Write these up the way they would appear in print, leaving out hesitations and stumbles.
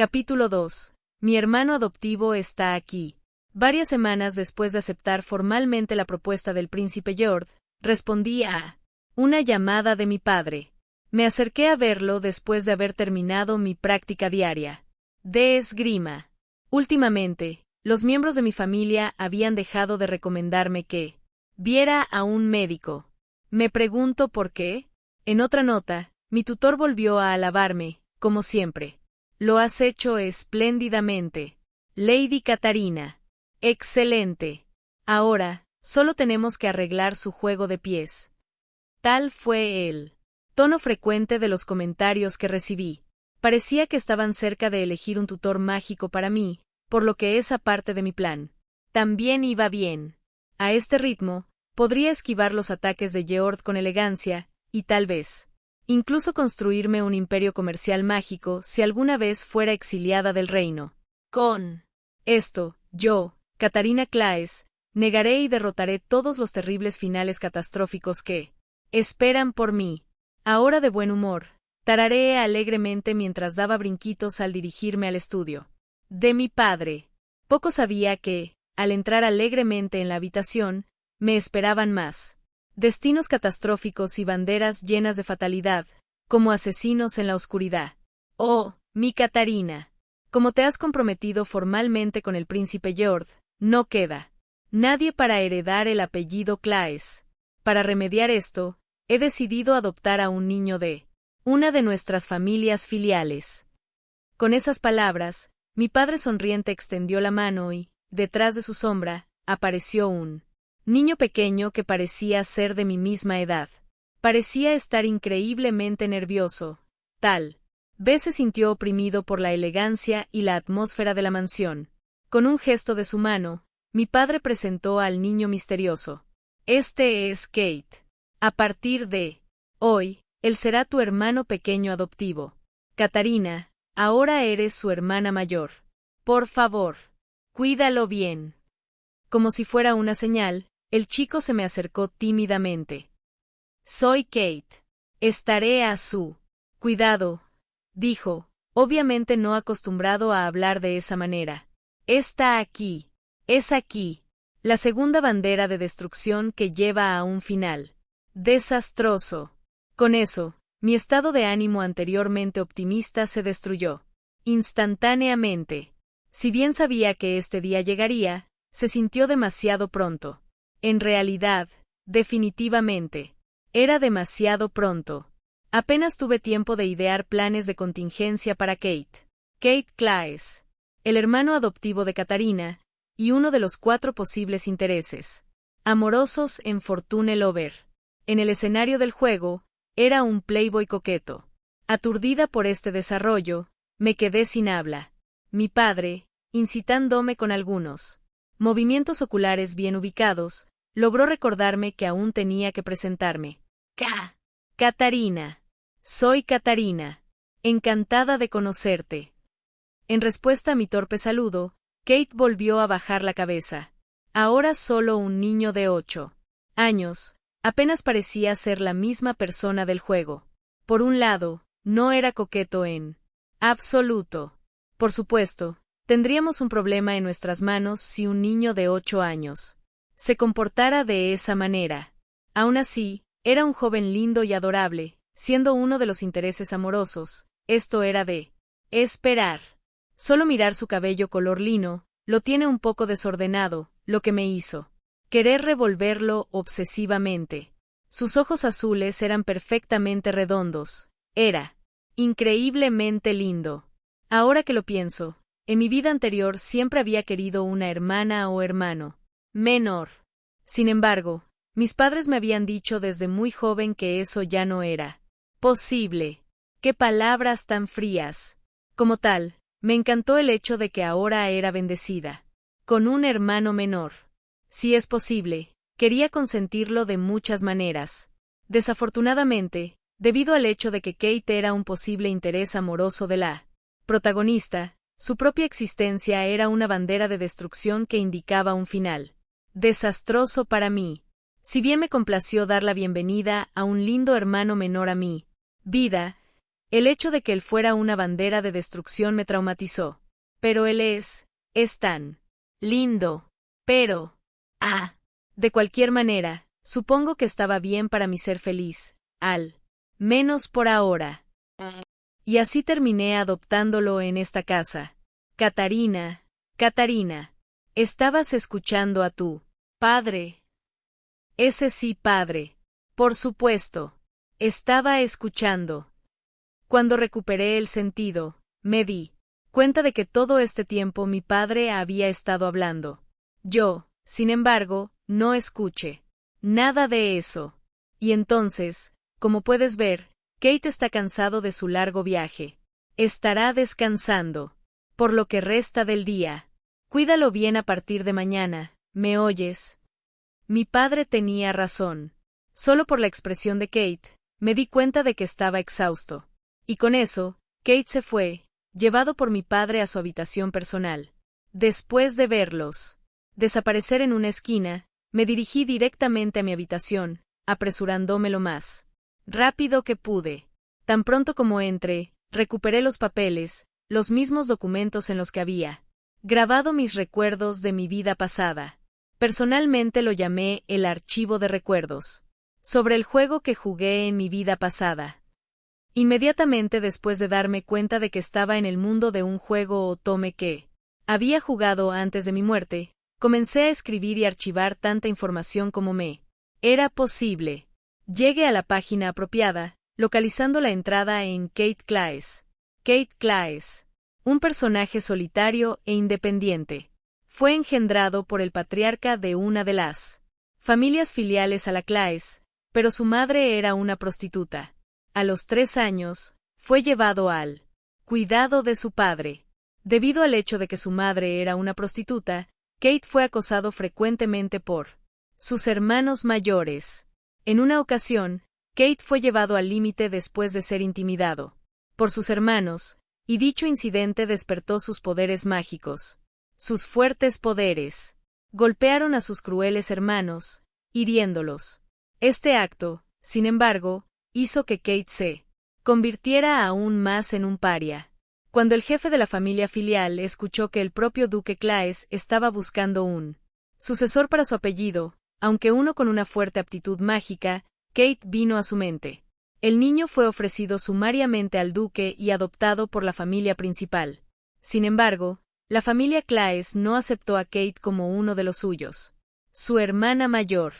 Capítulo 2. Mi hermano adoptivo está aquí. Varias semanas después de aceptar formalmente la propuesta del príncipe George, respondí a una llamada de mi padre. Me acerqué a verlo después de haber terminado mi práctica diaria de esgrima. Últimamente, los miembros de mi familia habían dejado de recomendarme que viera a un médico. Me pregunto por qué. En otra nota, mi tutor volvió a alabarme, como siempre. Lo has hecho espléndidamente, Lady Catarina. Excelente. Ahora, solo tenemos que arreglar su juego de pies. Tal fue el tono frecuente de los comentarios que recibí. Parecía que estaban cerca de elegir un tutor mágico para mí, por lo que esa parte de mi plan también iba bien. A este ritmo, podría esquivar los ataques de George con elegancia, y tal vez incluso construirme un imperio comercial mágico si alguna vez fuera exiliada del reino. Con esto, yo, Catarina Claes, negaré y derrotaré todos los terribles finales catastróficos que esperan por mí. Ahora de buen humor, tarareé alegremente mientras daba brinquitos al dirigirme al estudio de mi padre. Poco sabía que, al entrar alegremente en la habitación, me esperaban más destinos catastróficos y banderas llenas de fatalidad, como asesinos en la oscuridad. Oh, mi Catarina, como te has comprometido formalmente con el príncipe George, no queda nadie para heredar el apellido Claes. Para remediar esto, he decidido adoptar a un niño de una de nuestras familias filiales. Con esas palabras, mi padre sonriente extendió la mano y, detrás de su sombra, apareció un niño pequeño que parecía ser de mi misma edad. Parecía estar increíblemente nervioso. Tal vez se sintió oprimido por la elegancia y la atmósfera de la mansión. Con un gesto de su mano, mi padre presentó al niño misterioso. Este es Kate. A partir de hoy, él será tu hermano pequeño adoptivo. Catarina, ahora eres su hermana mayor. Por favor, cuídalo bien. Como si fuera una señal, el chico se me acercó tímidamente. Soy Kate. Estaré a su cuidado, dijo, obviamente no acostumbrado a hablar de esa manera. Está aquí. Es aquí. La segunda bandera de destrucción que lleva a un final desastroso. Con eso, mi estado de ánimo anteriormente optimista se destruyó instantáneamente. Si bien sabía que este día llegaría, se sintió demasiado pronto. En realidad, definitivamente, era demasiado pronto. Apenas tuve tiempo de idear planes de contingencia para Kate. Kate Claes, el hermano adoptivo de Catarina, y uno de los 4 posibles intereses amorosos en Fortune Lover. En el escenario del juego, era un playboy coqueto. Aturdida por este desarrollo, me quedé sin habla. Mi padre, incitándome con algunos movimientos oculares bien ubicados, logró recordarme que aún tenía que presentarme. Catarina. Soy Catarina. Encantada de conocerte. En respuesta a mi torpe saludo, Kate volvió a bajar la cabeza. Ahora solo un niño de 8 años, apenas parecía ser la misma persona del juego. Por un lado, no era coqueto en absoluto. Por supuesto, tendríamos un problema en nuestras manos si un niño de 8 años se comportara de esa manera. Aún así, era un joven lindo y adorable, siendo uno de los intereses amorosos. Esto era de esperar. Solo mirar su cabello color lino, lo tiene un poco desordenado, lo que me hizo querer revolverlo obsesivamente. Sus ojos azules eran perfectamente redondos. Era increíblemente lindo. Ahora que lo pienso, en mi vida anterior siempre había querido una hermana o hermano menor. Sin embargo, mis padres me habían dicho desde muy joven que eso ya no era posible. ¡Qué palabras tan frías! Como tal, me encantó el hecho de que ahora era bendecida con un hermano menor. Si es posible, quería consentirlo de muchas maneras. Desafortunadamente, debido al hecho de que Kate era un posible interés amoroso de la protagonista, su propia existencia era una bandera de destrucción que indicaba un final desastroso para mí. Si bien me complació dar la bienvenida a un lindo hermano menor a mi vida, El hecho de que él fuera una bandera de destrucción me traumatizó. Pero él es tan lindo. Pero, de cualquier manera, supongo que estaba bien para mí ser feliz, al menos por ahora. Y así terminé adoptándolo en esta casa. Catarina, ¿estabas escuchando a tu padre? Ese sí, padre. Por supuesto. Estaba escuchando. Cuando recuperé el sentido, me di cuenta de que todo este tiempo mi padre había estado hablando. Yo, sin embargo, no escuché nada de eso. Y entonces, como puedes ver, Kate está cansado de su largo viaje. Estará descansando por lo que resta del día. Cuídalo bien a partir de mañana, ¿me oyes? Mi padre tenía razón. Solo por la expresión de Kate, me di cuenta de que estaba exhausto. Y con eso, Kate se fue, llevado por mi padre a su habitación personal. Después de verlos desaparecer en una esquina, me dirigí directamente a mi habitación, apresurándome lo más rápido que pude. Tan pronto como entré, recuperé los papeles, los mismos documentos en los que había grabado mis recuerdos de mi vida pasada. Personalmente lo llamé el archivo de recuerdos, sobre el juego que jugué en mi vida pasada. Inmediatamente después de darme cuenta de que estaba en el mundo de un juego o tome que había jugado antes de mi muerte, comencé a escribir y archivar tanta información como me era posible. Llegué a la página apropiada, localizando la entrada en Kate Claes. Kate Claes, un personaje solitario e independiente, fue engendrado por el patriarca de una de las familias filiales a la Claes, pero su madre era una prostituta. A los 3 años, fue llevado al cuidado de su padre. Debido al hecho de que su madre era una prostituta, Kate fue acosado frecuentemente por sus hermanos mayores. En una ocasión, Kate fue llevado al límite después de ser intimidado por sus hermanos, y dicho incidente despertó sus poderes mágicos. Sus fuertes poderes golpearon a sus crueles hermanos, hiriéndolos. Este acto, sin embargo, hizo que Kate se convirtiera aún más en un paria. Cuando el jefe de la familia filial escuchó que el propio duque Claes estaba buscando un sucesor para su apellido, aunque uno con una fuerte aptitud mágica, Kate vino a su mente. El niño fue ofrecido sumariamente al duque y adoptado por la familia principal. Sin embargo, la familia Claes no aceptó a Kate como uno de los suyos. Su hermana mayor,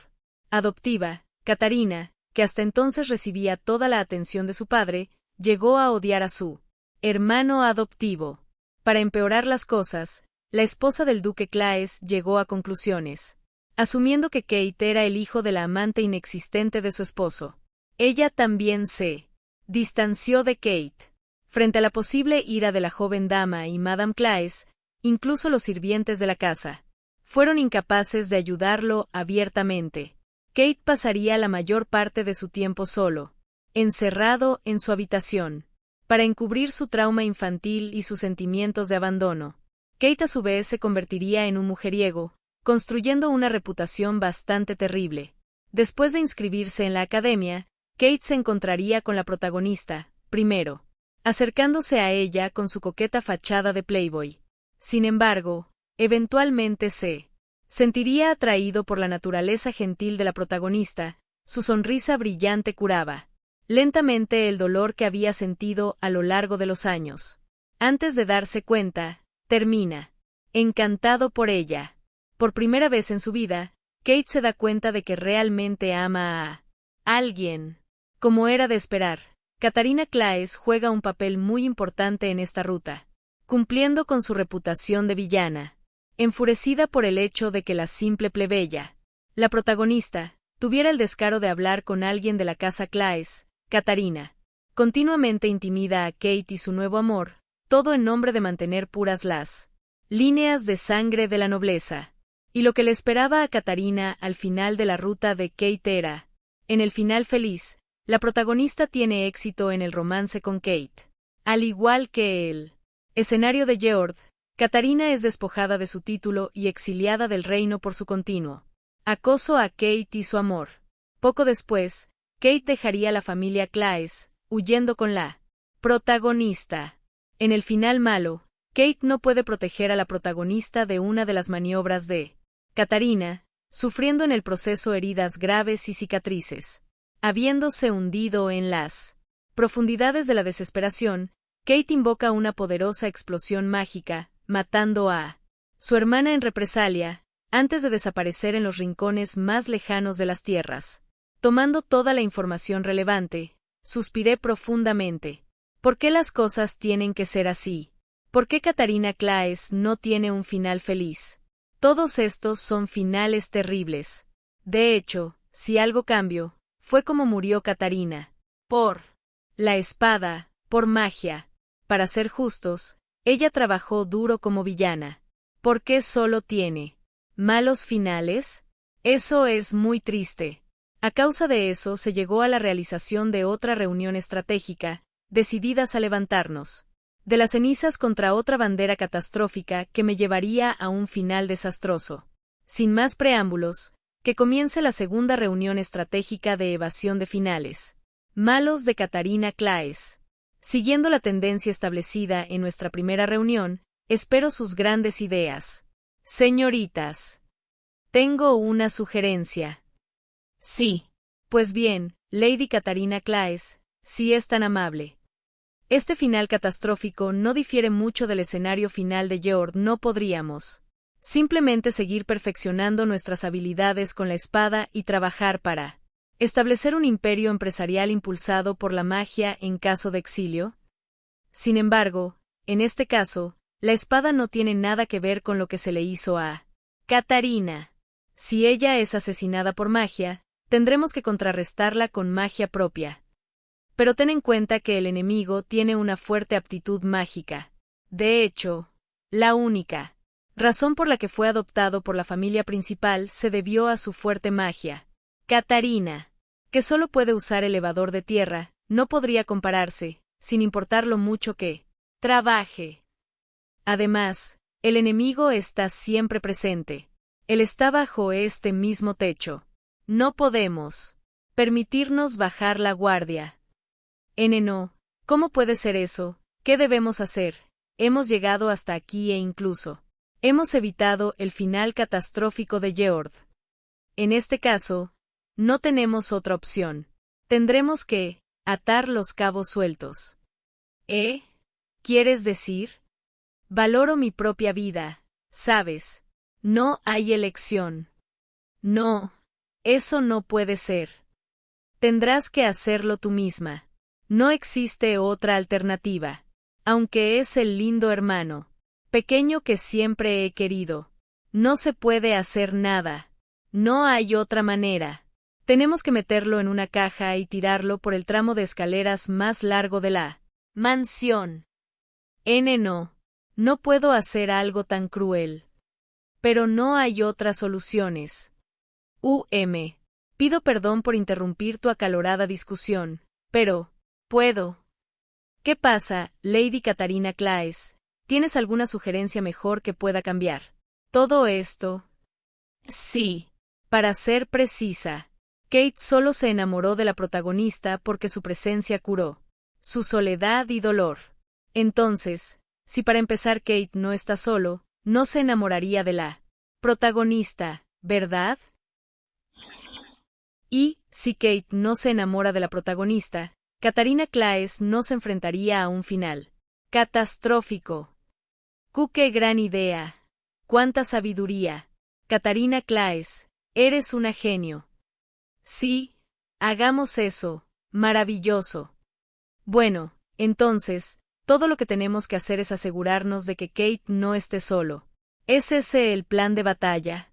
adoptiva, Catarina, que hasta entonces recibía toda la atención de su padre, llegó a odiar a su hermano adoptivo. Para empeorar las cosas, la esposa del duque Claes llegó a conclusiones, asumiendo que Kate era el hijo de la amante inexistente de su esposo. Ella también se distanció de Kate. Frente a la posible ira de la joven dama y Madame Claes, incluso los sirvientes de la casa fueron incapaces de ayudarlo abiertamente. Kate pasaría la mayor parte de su tiempo solo, encerrado en su habitación, para encubrir su trauma infantil y sus sentimientos de abandono. Kate a su vez se convertiría en un mujeriego, construyendo una reputación bastante terrible. Después de inscribirse en la academia, Kate se encontraría con la protagonista, primero, acercándose a ella con su coqueta fachada de Playboy. Sin embargo, eventualmente se sentiría atraído por la naturaleza gentil de la protagonista, su sonrisa brillante curaba lentamente el dolor que había sentido a lo largo de los años. Antes de darse cuenta, termina encantado por ella. Por primera vez en su vida, Kate se da cuenta de que realmente ama a alguien. Como era de esperar, Catarina Claes juega un papel muy importante en esta ruta, cumpliendo con su reputación de villana. Enfurecida por el hecho de que la simple plebeya, la protagonista, tuviera el descaro de hablar con alguien de la casa Claes, Catarina continuamente intimida a Kate y su nuevo amor, todo en nombre de mantener puras las líneas de sangre de la nobleza. Y lo que le esperaba a Catarina al final de la ruta de Kate era, en el final feliz, la protagonista tiene éxito en el romance con Kate. Al igual que el escenario de Yeord, Catarina es despojada de su título y exiliada del reino por su continuo acoso a Kate y su amor. Poco después, Kate dejaría la familia Claes, huyendo con la Protagonista. En el final malo, Kate no puede proteger a la protagonista de una de las maniobras de Katarina, sufriendo en el proceso heridas graves y cicatrices. Habiéndose hundido en las profundidades de la desesperación, Kate invoca una poderosa explosión mágica, matando a su hermana en represalia, antes de desaparecer en los rincones más lejanos de las tierras. Tomando toda la información relevante, suspiré profundamente. ¿Por qué las cosas tienen que ser así? ¿Por qué Katarina Claes no tiene un final feliz? Todos estos son finales terribles. De hecho, si algo cambió, fue como murió Katarina. Por la espada, por magia. Para ser justos, ella trabajó duro como villana. ¿Por qué solo tiene malos finales? Eso es muy triste. A causa de eso se llegó a la realización de otra reunión estratégica, decididas a levantarnos de las cenizas contra otra bandera catastrófica que me llevaría a un final desastroso. Sin más preámbulos, que comience la segunda reunión estratégica de evasión de finales. Malos de Katarina Claes. Siguiendo la tendencia establecida en nuestra primera reunión, espero sus grandes ideas. Señoritas. Tengo una sugerencia. Sí. Pues bien, Lady Katarina Claes, si es tan amable. Este final catastrófico no difiere mucho del escenario final de Jord. No podríamos simplemente seguir perfeccionando nuestras habilidades con la espada y trabajar para establecer un imperio empresarial impulsado por la magia en caso de exilio. Sin embargo, en este caso, la espada no tiene nada que ver con lo que se le hizo a Katarina. Si ella es asesinada por magia, tendremos que contrarrestarla con magia propia. Pero ten en cuenta que el enemigo tiene una fuerte aptitud mágica. De hecho, la única razón por la que fue adoptado por la familia principal se debió a su fuerte magia. Katarina, que solo puede usar elevador de tierra, no podría compararse, sin importar lo mucho que trabaje. Además, el enemigo está siempre presente. Él está bajo este mismo techo. No podemos permitirnos bajar la guardia. No, ¿cómo puede ser eso? ¿Qué debemos hacer? Hemos llegado hasta aquí e incluso hemos evitado el final catastrófico de Jord. En este caso, no tenemos otra opción. Tendremos que atar los cabos sueltos. ¿Quieres decir? Valoro mi propia vida, ¿sabes? No hay elección. No, eso no puede ser. Tendrás que hacerlo tú misma. No existe otra alternativa. Aunque es el lindo hermano pequeño que siempre he querido. No se puede hacer nada. No hay otra manera. Tenemos que meterlo en una caja y tirarlo por el tramo de escaleras más largo de la mansión. No. No puedo hacer algo tan cruel. Pero no hay otras soluciones. Pido perdón por interrumpir tu acalorada discusión, pero puedo. ¿Qué pasa, Lady Katarina Claes? ¿Tienes alguna sugerencia mejor que pueda cambiar todo esto? Sí. Para ser precisa, Kate solo se enamoró de la protagonista porque su presencia curó su soledad y dolor. Entonces, si para empezar Kate no está solo, no se enamoraría de la protagonista, ¿verdad? Y, si Kate no se enamora de la protagonista, Katarina Claes no se enfrentaría a un final catastrófico. ¡Qué gran idea! ¡Cuánta sabiduría! Katarina Claes, eres una genio. Sí, hagamos eso. Maravilloso. Bueno, entonces, todo lo que tenemos que hacer es asegurarnos de que Kate no esté solo. ¿Es ese el plan de batalla?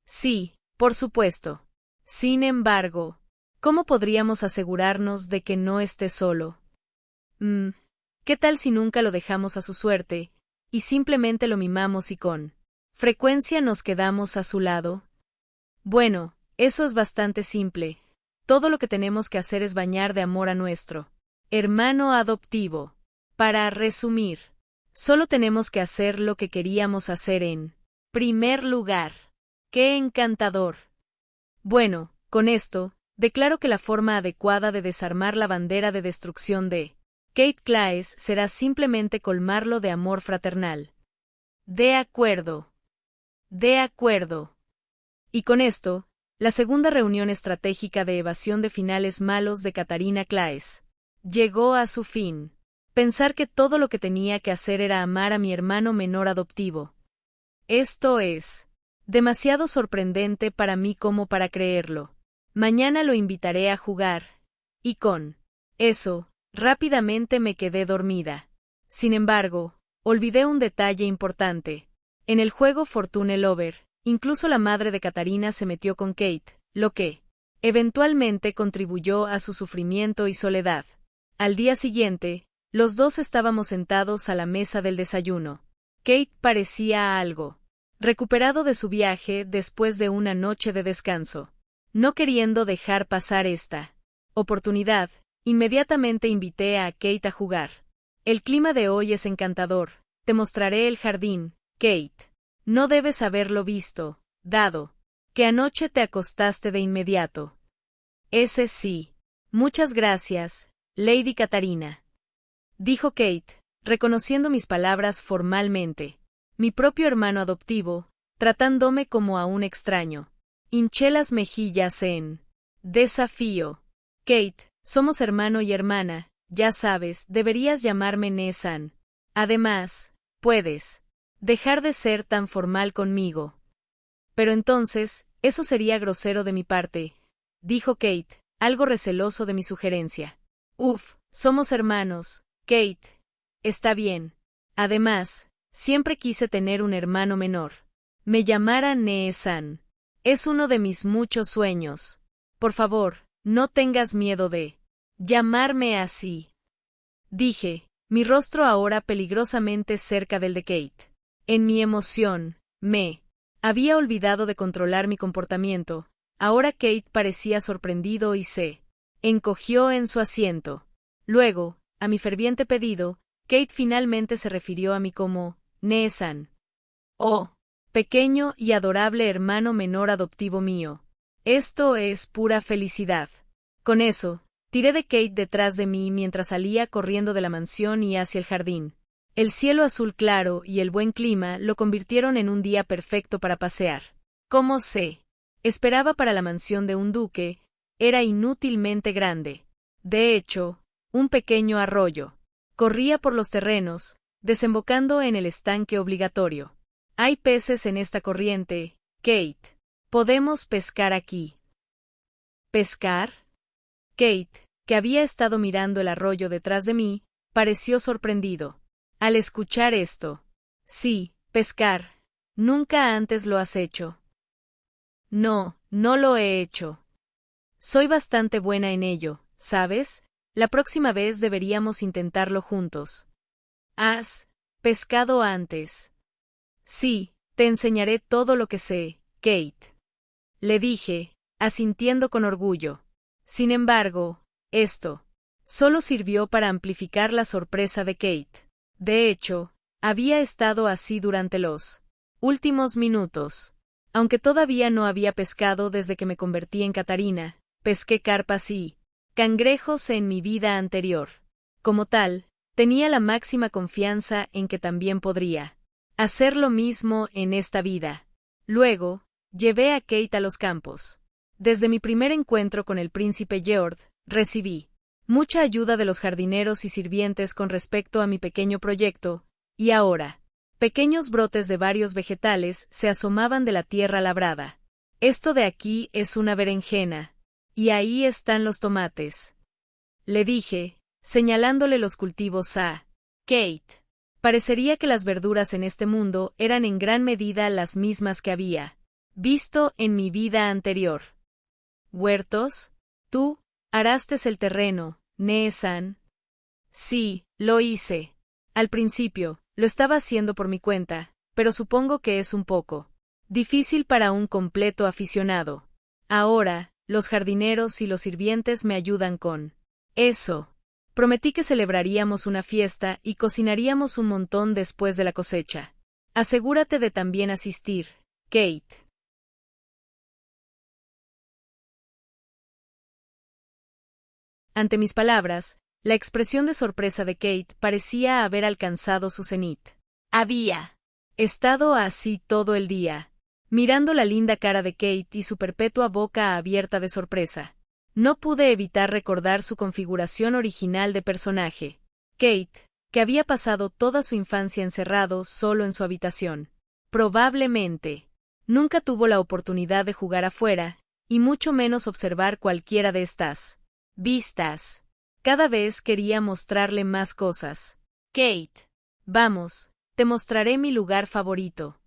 Sí, por supuesto. Sin embargo, ¿cómo podríamos asegurarnos de que no esté solo? ¿Qué tal si nunca lo dejamos a su suerte, y simplemente lo mimamos y con frecuencia nos quedamos a su lado? Bueno, eso es bastante simple. Todo lo que tenemos que hacer es bañar de amor a nuestro hermano adoptivo. Para resumir, solo tenemos que hacer lo que queríamos hacer en primer lugar. ¡Qué encantador! Bueno, con esto, declaro que la forma adecuada de desarmar la bandera de destrucción de Kate Claes será simplemente colmarlo de amor fraternal. De acuerdo. De acuerdo. Y con esto, la segunda reunión estratégica de evasión de finales malos de Katarina Claes llegó a su fin. Pensar que todo lo que tenía que hacer era amar a mi hermano menor adoptivo. Esto es demasiado sorprendente para mí como para creerlo. Mañana lo invitaré a jugar. Y con eso, rápidamente me quedé dormida. Sin embargo, olvidé un detalle importante. En el juego Fortune Lover, incluso la madre de Katarina se metió con Kate, lo que, eventualmente contribuyó a su sufrimiento y soledad. Al día siguiente, los dos estábamos sentados a la mesa del desayuno. Kate parecía algo recuperado de su viaje después de una noche de descanso. No queriendo dejar pasar esta oportunidad, inmediatamente invité a Kate a jugar. El clima de hoy es encantador. Te mostraré el jardín, Kate. No debes haberlo visto, dado que anoche te acostaste de inmediato. Ese sí. Muchas gracias, Lady Katarina. Dijo Kate, reconociendo mis palabras formalmente. Mi propio hermano adoptivo, tratándome como a un extraño. Hinché las mejillas en desafío. Kate, somos hermano y hermana, ya sabes, deberías llamarme Nesan. Además, puedes dejar de ser tan formal conmigo. Pero entonces, eso sería grosero de mi parte, dijo Kate, algo receloso de mi sugerencia. Somos hermanos, Kate. Está bien. Además, siempre quise tener un hermano menor. Me llamara Nee-san. Es uno de mis muchos sueños. Por favor, no tengas miedo de llamarme así. Dije, mi rostro ahora peligrosamente cerca del de Kate. En mi emoción, me había olvidado de controlar mi comportamiento. Ahora Kate parecía sorprendido y se encogió en su asiento. Luego, a mi ferviente pedido, Kate finalmente se refirió a mí como Nee-san. Oh, pequeño y adorable hermano menor adoptivo mío. Esto es pura felicidad. Con eso, tiré de Kate detrás de mí mientras salía corriendo de la mansión y hacia el jardín. El cielo azul claro y el buen clima lo convirtieron en un día perfecto para pasear. ¿Cómo se esperaba para la mansión de un duque? Era inútilmente grande. De hecho, un pequeño arroyo corría por los terrenos, desembocando en el estanque obligatorio. Hay peces en esta corriente, Kate. Podemos pescar aquí. ¿Pescar? Kate, que había estado mirando el arroyo detrás de mí, pareció sorprendido. Al escuchar esto. Sí, pescar. Nunca antes lo has hecho. No, no lo he hecho. Soy bastante buena en ello, ¿sabes? La próxima vez deberíamos intentarlo juntos. ¿Has pescado antes? Sí, te enseñaré todo lo que sé, Kate. Le dije, asintiendo con orgullo. Sin embargo, esto solo sirvió para amplificar la sorpresa de Kate. De hecho, había estado así durante los últimos minutos. Aunque todavía no había pescado desde que me convertí en Katarina, pesqué carpas y cangrejos en mi vida anterior. Como tal, tenía la máxima confianza en que también podría hacer lo mismo en esta vida. Luego, llevé a Kate a los campos. Desde mi primer encuentro con el príncipe Georg, recibí mucha ayuda de los jardineros y sirvientes con respecto a mi pequeño proyecto, y ahora, pequeños brotes de varios vegetales se asomaban de la tierra labrada. Esto de aquí es una berenjena, y ahí están los tomates. Le dije, señalándole los cultivos a Kate. Parecería que las verduras en este mundo eran en gran medida las mismas que había visto en mi vida anterior. ¿Huertos? Tú araste el terreno, Nee-san. Sí, lo hice. Al principio, lo estaba haciendo por mi cuenta, pero supongo que es un poco difícil para un completo aficionado. Ahora, los jardineros y los sirvientes me ayudan con eso. Prometí que celebraríamos una fiesta y cocinaríamos un montón después de la cosecha. Asegúrate de también asistir, Kate. Ante mis palabras, La expresión de sorpresa de Kate parecía haber alcanzado su cenit. Había estado así todo el día, mirando la linda cara de Kate y su perpetua boca abierta de sorpresa. No pude evitar recordar su configuración original de personaje. Kate, que había pasado toda su infancia encerrado solo en su habitación. Probablemente nunca tuvo la oportunidad de jugar afuera, y mucho menos observar cualquiera de estas vistas. Cada vez quería mostrarle más cosas. Kate, vamos, te mostraré mi lugar favorito.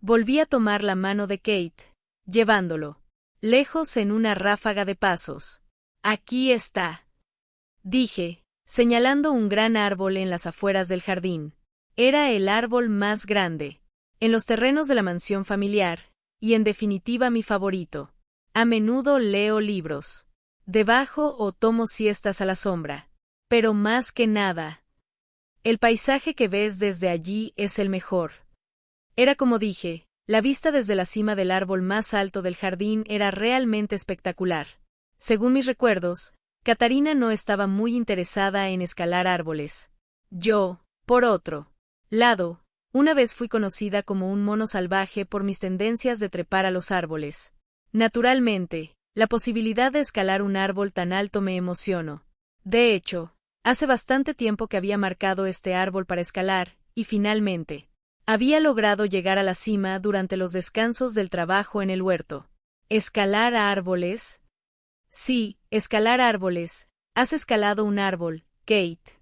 Volví a tomar la mano de Kate, llevándolo lejos en una ráfaga de pasos. Aquí está, dije, señalando un gran árbol en las afueras del jardín. Era el árbol más grande en los terrenos de la mansión familiar, y en definitiva mi favorito. A menudo leo libros debajo o tomo siestas a la sombra. Pero más que nada, el paisaje que ves desde allí es el mejor. Era como dije, la vista desde la cima del árbol más alto del jardín era realmente espectacular. Según mis recuerdos, Catarina no estaba muy interesada en escalar árboles. Yo, por otro lado, una vez fui conocida como un mono salvaje por mis tendencias de trepar a los árboles. Naturalmente, la posibilidad de escalar un árbol tan alto me emocionó. De hecho, hace bastante tiempo que había marcado este árbol para escalar, y finalmente había logrado llegar a la cima durante los descansos del trabajo en el huerto. ¿Escalar árboles? Sí, escalar árboles. ¿Has escalado un árbol, Kate?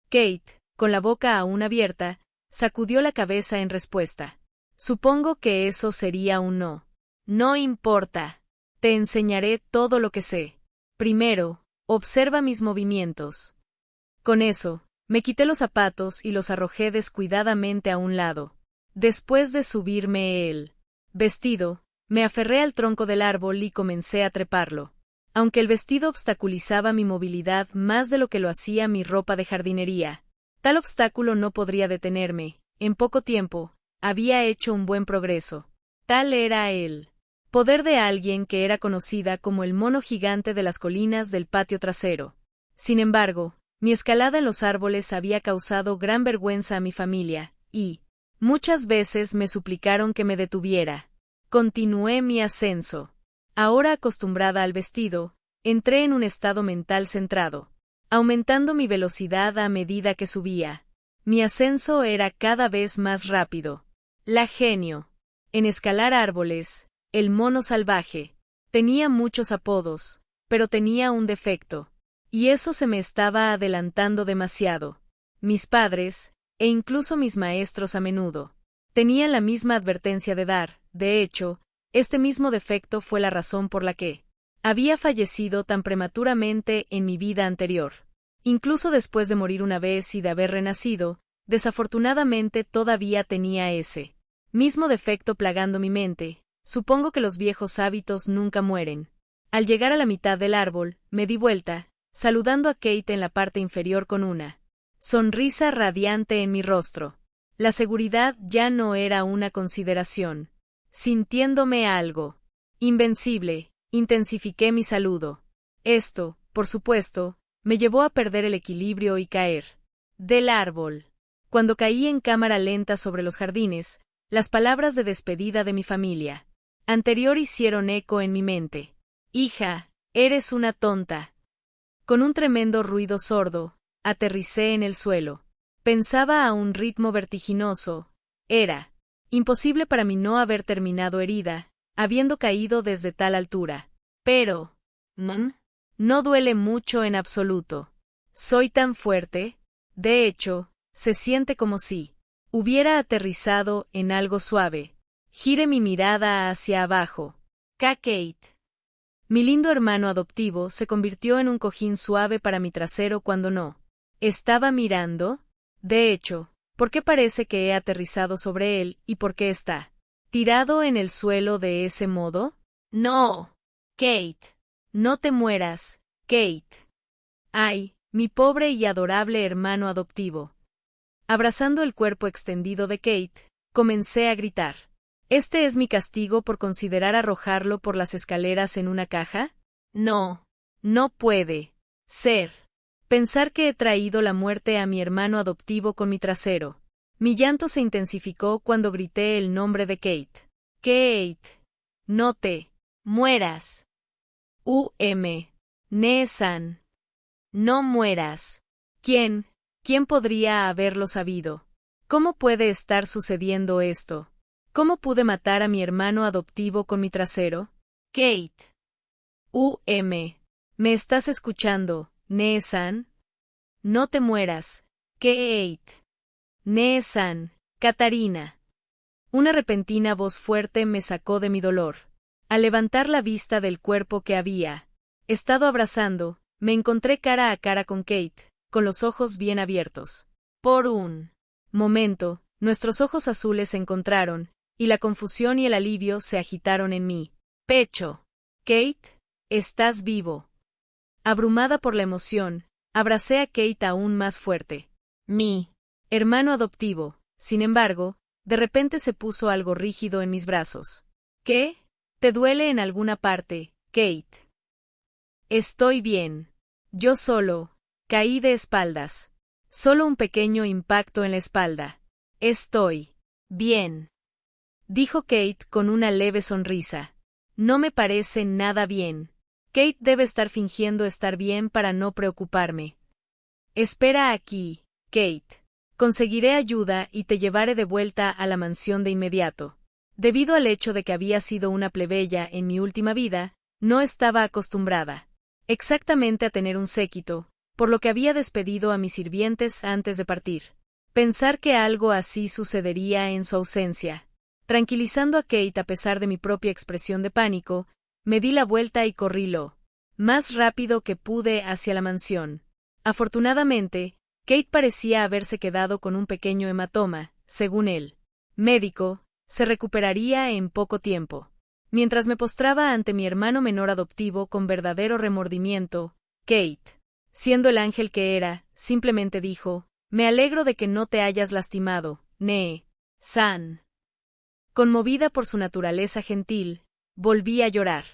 Kate, con la boca aún abierta, sacudió la cabeza en respuesta. Supongo que eso sería un no. No importa. Te enseñaré todo lo que sé. Primero, observa mis movimientos. Con eso, me quité los zapatos y los arrojé descuidadamente a un lado. Después de subirme el vestido, me aferré al tronco del árbol y comencé a treparlo. Aunque el vestido obstaculizaba mi movilidad más de lo que lo hacía mi ropa de jardinería, tal obstáculo no podría detenerme. En poco tiempo, había hecho un buen progreso. Tal era el poder de alguien que era conocida como el mono gigante de las colinas del patio trasero. Sin embargo, mi escalada en los árboles había causado gran vergüenza a mi familia, y muchas veces me suplicaron que me detuviera. Continué mi ascenso. Ahora acostumbrada al vestido, entré en un estado mental centrado, aumentando mi velocidad a medida que subía. Mi ascenso era cada vez más rápido. La genio en escalar árboles, el mono salvaje. Tenía muchos apodos, pero tenía un defecto. Y eso se me estaba adelantando demasiado. Mis padres, e incluso mis maestros a menudo, tenían la misma advertencia de dar. De hecho, este mismo defecto fue la razón por la que había fallecido tan prematuramente en mi vida anterior. Incluso después de morir una vez y de haber renacido, desafortunadamente todavía tenía ese mismo defecto plagando mi mente. Supongo que los viejos hábitos nunca mueren. Al llegar a la mitad del árbol, me di vuelta, saludando a Kate en la parte inferior con una sonrisa radiante en mi rostro. La seguridad ya no era una consideración. Sintiéndome algo invencible, intensifiqué mi saludo. Esto, por supuesto, me llevó a perder el equilibrio y caer del árbol. Cuando caí en cámara lenta sobre los jardines, las palabras de despedida de mi familia anterior hicieron eco en mi mente. Hija, eres una tonta. Con un tremendo ruido sordo, aterricé en el suelo. Pensaba a un ritmo vertiginoso. Era imposible para mí no haber terminado herida, habiendo caído desde tal altura. Pero, no duele mucho en absoluto. Soy tan fuerte. De hecho, se siente como si hubiera aterrizado en algo suave. Giré mi mirada hacia abajo. Kate. Mi lindo hermano adoptivo se convirtió en un cojín suave para mi trasero cuando no estaba mirando. De hecho, ¿por qué parece que he aterrizado sobre él y por qué está tirado en el suelo de ese modo? No. Kate. No te mueras, Kate. Ay, mi pobre y adorable hermano adoptivo. Abrazando el cuerpo extendido de Kate, comencé a gritar. ¿Este es mi castigo por considerar arrojarlo por las escaleras en una caja? No. No puede ser. Pensar que he traído la muerte a mi hermano adoptivo con mi trasero. Mi llanto se intensificó cuando grité el nombre de Kate. Kate. No te mueras. Nee-san. No mueras. ¿Quién podría haberlo sabido? ¿Cómo puede estar sucediendo esto? ¿Cómo pude matar a mi hermano adoptivo con mi trasero? Kate. ¿Me estás escuchando, Nee-san? No te mueras. Kate. Nee-san. Katarina. Una repentina voz fuerte me sacó de mi dolor. Al levantar la vista del cuerpo que había estado abrazando, me encontré cara a cara con Kate, con los ojos bien abiertos. Por un momento, nuestros ojos azules se encontraron, y la confusión y el alivio se agitaron en mi pecho. Kate, estás vivo. Abrumada por la emoción, abracé a Kate aún más fuerte. Mi hermano adoptivo, sin embargo, de repente se puso algo rígido en mis brazos. ¿Qué? ¿Te duele en alguna parte, Kate? Estoy bien. Yo solo caí de espaldas. Solo un pequeño impacto en la espalda. Estoy bien, dijo Kate con una leve sonrisa. No me parece nada bien. Kate debe estar fingiendo estar bien para no preocuparme. Espera aquí, Kate. Conseguiré ayuda y te llevaré de vuelta a la mansión de inmediato. Debido al hecho de que había sido una plebeya en mi última vida, no estaba acostumbrada exactamente a tener un séquito, por lo que había despedido a mis sirvientes antes de partir. Pensar que algo así sucedería en su ausencia. Tranquilizando a Kate a pesar de mi propia expresión de pánico, me di la vuelta y corrí lo más rápido que pude hacia la mansión. Afortunadamente, Kate parecía haberse quedado con un pequeño hematoma, según el médico, se recuperaría en poco tiempo. Mientras me postraba ante mi hermano menor adoptivo con verdadero remordimiento, Kate, siendo el ángel que era, simplemente dijo, «Me alegro de que no te hayas lastimado, Nee-san». Conmovida por su naturaleza gentil, volví a llorar.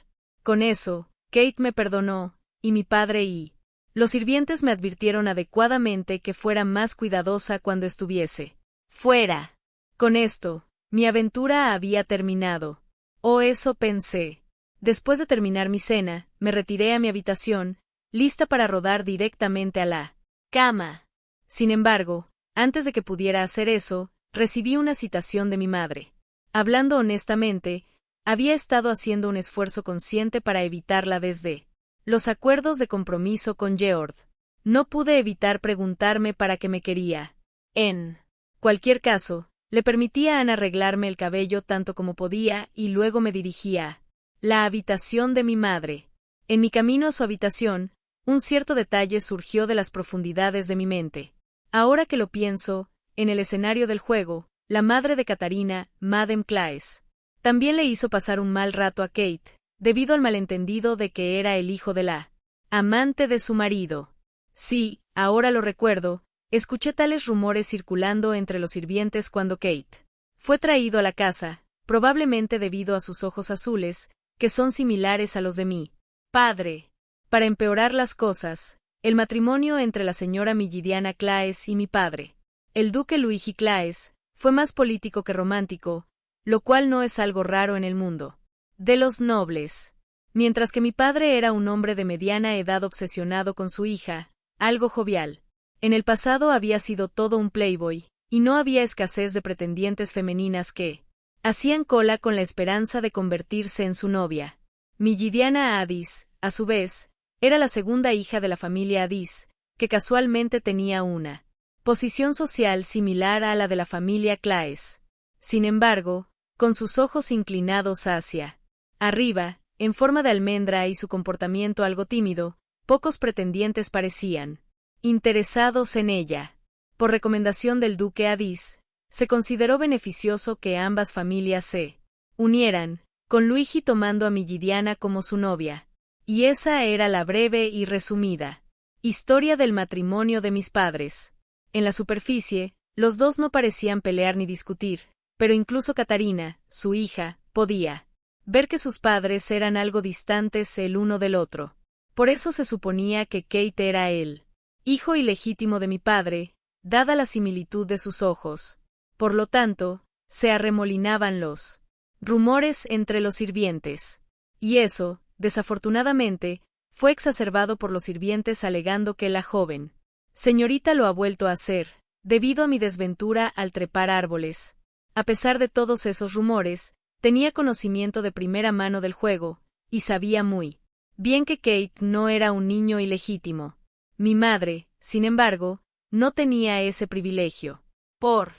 Con eso, Kate me perdonó, y mi padre y los sirvientes me advirtieron adecuadamente que fuera más cuidadosa cuando estuviese fuera. Con esto, mi aventura había terminado. O eso pensé. Después de terminar mi cena, me retiré a mi habitación, lista para rodar directamente a la cama. Sin embargo, antes de que pudiera hacer eso, recibí una citación de mi madre. Hablando honestamente, había estado haciendo un esfuerzo consciente para evitarla desde los acuerdos de compromiso con Georg. No pude evitar preguntarme para qué me quería. En cualquier caso, le permití a Anne arreglarme el cabello tanto como podía y luego me dirigí a la habitación de mi madre. En mi camino a su habitación, un cierto detalle surgió de las profundidades de mi mente. Ahora que lo pienso, en el escenario del juego, la madre de Katarina, Madame Claes, también le hizo pasar un mal rato a Kate, debido al malentendido de que era el hijo de la amante de su marido. Sí, ahora lo recuerdo, escuché tales rumores circulando entre los sirvientes cuando Kate fue traído a la casa, probablemente debido a sus ojos azules, que son similares a los de mi padre. Para empeorar las cosas, el matrimonio entre la señora Migidiana Claes y mi padre, el duque Luigi Claes, fue más político que romántico, lo cual no es algo raro en el mundo de los nobles. Mientras que mi padre era un hombre de mediana edad obsesionado con su hija, algo jovial. En el pasado había sido todo un playboy, y no había escasez de pretendientes femeninas que hacían cola con la esperanza de convertirse en su novia. Migidiana Addis, a su vez, era la segunda hija de la familia Addis, que casualmente tenía una posición social similar a la de la familia Claes. Sin embargo, con sus ojos inclinados hacia arriba, en forma de almendra y su comportamiento algo tímido, pocos pretendientes parecían interesados en ella. Por recomendación del duque Addis, se consideró beneficioso que ambas familias se unieran, con Luigi tomando a Migidiana como su novia. Y esa era la breve y resumida historia del matrimonio de mis padres. En la superficie, los dos no parecían pelear ni discutir, pero incluso Katarina, su hija, podía ver que sus padres eran algo distantes el uno del otro. Por eso se suponía que Kate era el hijo ilegítimo de mi padre, dada la similitud de sus ojos. Por lo tanto, se arremolinaban los rumores entre los sirvientes. Y eso, desafortunadamente, fue exacerbado por los sirvientes alegando que la joven señorita lo ha vuelto a hacer, debido a mi desventura al trepar árboles. A pesar de todos esos rumores, tenía conocimiento de primera mano del juego, y sabía muy bien que Kate no era un niño ilegítimo. Mi madre, sin embargo, no tenía ese privilegio. Por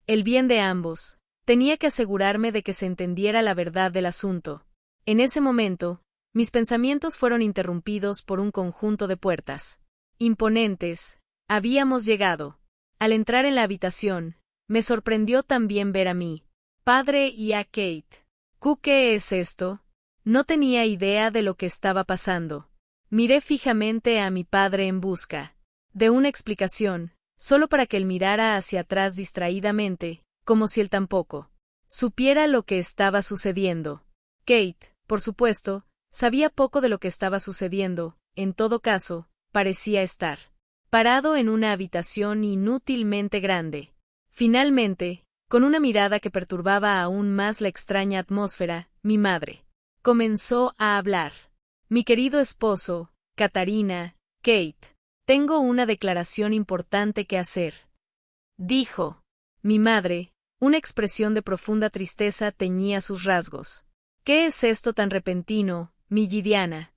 el bien de ambos, tenía que asegurarme de que se entendiera la verdad del asunto. En ese momento, mis pensamientos fueron interrumpidos por un conjunto de puertas imponentes. Habíamos llegado. Al entrar en la habitación, me sorprendió también ver a mi padre y a Kate. ¿Qué es esto? No tenía idea de lo que estaba pasando. Miré fijamente a mi padre en busca de una explicación, solo para que él mirara hacia atrás distraídamente, como si él tampoco supiera lo que estaba sucediendo. Kate, por supuesto, sabía poco de lo que estaba sucediendo. En todo caso, parecía estar parado en una habitación inútilmente grande. Finalmente, con una mirada que perturbaba aún más la extraña atmósfera, mi madre comenzó a hablar. Mi querido esposo, Catarina, Kate, tengo una declaración importante que hacer. Dijo. Mi madre, una expresión de profunda tristeza teñía sus rasgos. ¿Qué es esto tan repentino, mi Gidiana?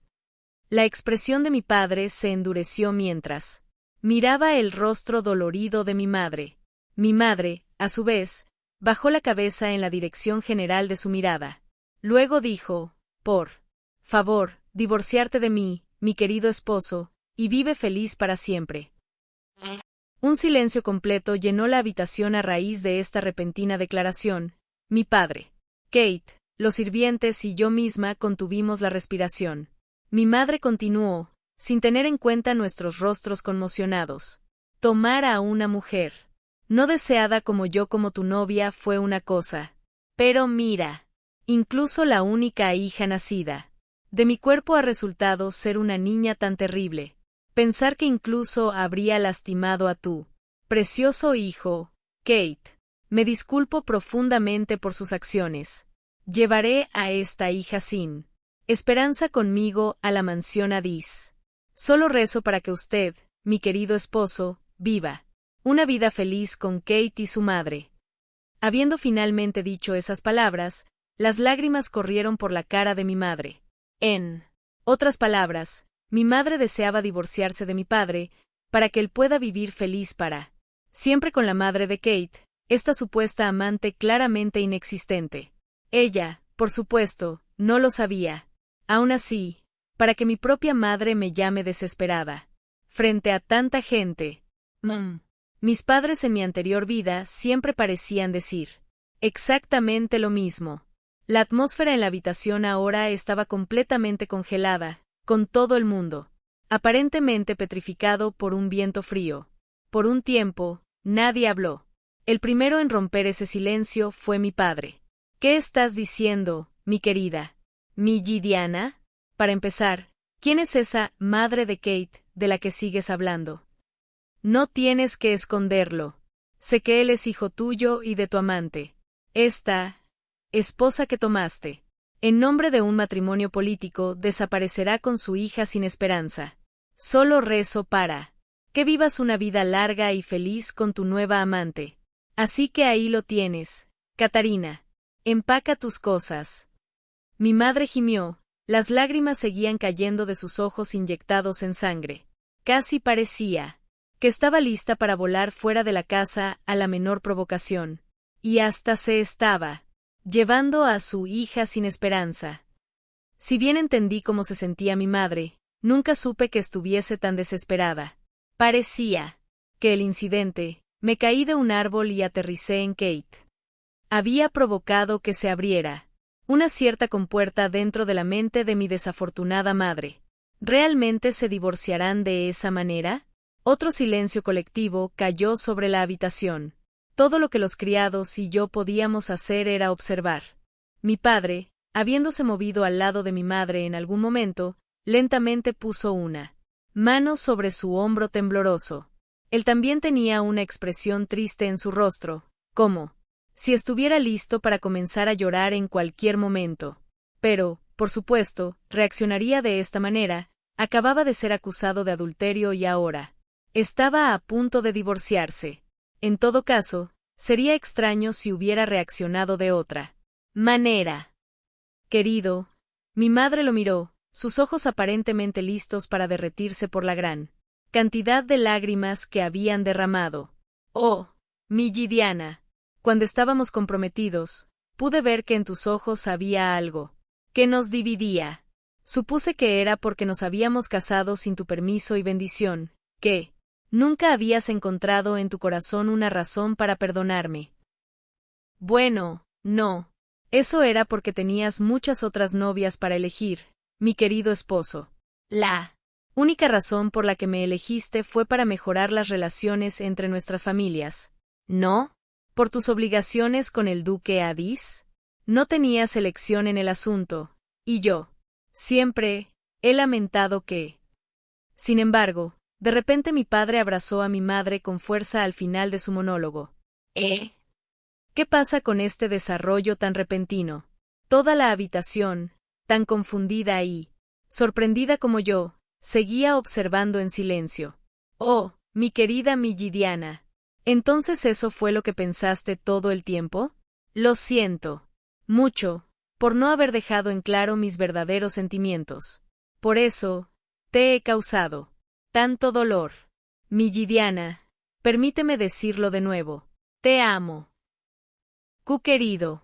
La expresión de mi padre se endureció mientras miraba el rostro dolorido de mi madre. Mi madre, a su vez, bajó la cabeza en la dirección general de su mirada. Luego dijo, por favor, divorciarte de mí, mi querido esposo, y vive feliz para siempre. Un silencio completo llenó la habitación a raíz de esta repentina declaración. Mi padre, Kate, los sirvientes y yo misma contuvimos la respiración. Mi madre continuó, sin tener en cuenta nuestros rostros conmocionados. Tomar a una mujer no deseada como yo como tu novia fue una cosa. Pero mira, incluso la única hija nacida de mi cuerpo ha resultado ser una niña tan terrible. Pensar que incluso habría lastimado a tu precioso hijo, Kate. Me disculpo profundamente por sus acciones. Llevaré a esta hija sin esperanza conmigo a la mansión Addis. Solo rezo para que usted, mi querido esposo, viva una vida feliz con Kate y su madre. Habiendo finalmente dicho esas palabras, las lágrimas corrieron por la cara de mi madre. En otras palabras, mi madre deseaba divorciarse de mi padre, para que él pueda vivir feliz para siempre con la madre de Kate, esta supuesta amante claramente inexistente. Ella, por supuesto, no lo sabía. Aún así, para que mi propia madre me llame desesperada. Frente a tanta gente. Mis padres en mi anterior vida siempre parecían decir exactamente lo mismo. La atmósfera en la habitación ahora estaba completamente congelada, con todo el mundo aparentemente petrificado por un viento frío. Por un tiempo, nadie habló. El primero en romper ese silencio fue mi padre. ¿Qué estás diciendo, mi querida? ¿Mi Gidiana? Para empezar, ¿quién es esa madre de Kate de la que sigues hablando? No tienes que esconderlo. Sé que él es hijo tuyo y de tu amante. Esta esposa que tomaste, en nombre de un matrimonio político, desaparecerá con su hija sin esperanza. Solo rezo para que vivas una vida larga y feliz con tu nueva amante. Así que ahí lo tienes, Catarina. Empaca tus cosas. Mi madre gimió. Las lágrimas seguían cayendo de sus ojos inyectados en sangre. Casi parecía que estaba lista para volar fuera de la casa a la menor provocación. Y hasta se estaba llevando a su hija sin esperanza. Si bien entendí cómo se sentía mi madre, nunca supe que estuviese tan desesperada. Parecía que el incidente, me caí de un árbol y aterricé en Kate, había provocado que se abriera una cierta compuerta dentro de la mente de mi desafortunada madre. ¿Realmente se divorciarán de esa manera? Otro silencio colectivo cayó sobre la habitación. Todo lo que los criados y yo podíamos hacer era observar. Mi padre, habiéndose movido al lado de mi madre en algún momento, lentamente puso una mano sobre su hombro tembloroso. Él también tenía una expresión triste en su rostro, como si estuviera listo para comenzar a llorar en cualquier momento. Pero, por supuesto, reaccionaría de esta manera. Acababa de ser acusado de adulterio y ahora estaba a punto de divorciarse. En todo caso, sería extraño si hubiera reaccionado de otra manera. Querido, mi madre lo miró, sus ojos aparentemente listos para derretirse por la gran cantidad de lágrimas que habían derramado. Oh, mi Gideana, cuando estábamos comprometidos, pude ver que en tus ojos había algo que nos dividía. Supuse que era porque nos habíamos casado sin tu permiso y bendición, que nunca habías encontrado en tu corazón una razón para perdonarme. Bueno, no. Eso era porque tenías muchas otras novias para elegir, mi querido esposo. La única razón por la que me elegiste fue para mejorar las relaciones entre nuestras familias. ¿No? ¿Por tus obligaciones con el duque Adís? No tenías elección en el asunto, y yo siempre he lamentado que. Sin embargo, de repente mi padre abrazó a mi madre con fuerza al final de su monólogo. ¿Qué pasa con este desarrollo tan repentino? Toda la habitación, tan confundida y sorprendida como yo, seguía observando en silencio. Oh, mi querida Gideana, ¿entonces eso fue lo que pensaste todo el tiempo? Lo siento mucho por no haber dejado en claro mis verdaderos sentimientos. Por eso te he causado tanto dolor. Gideana, permíteme decirlo de nuevo. Te amo. Querido.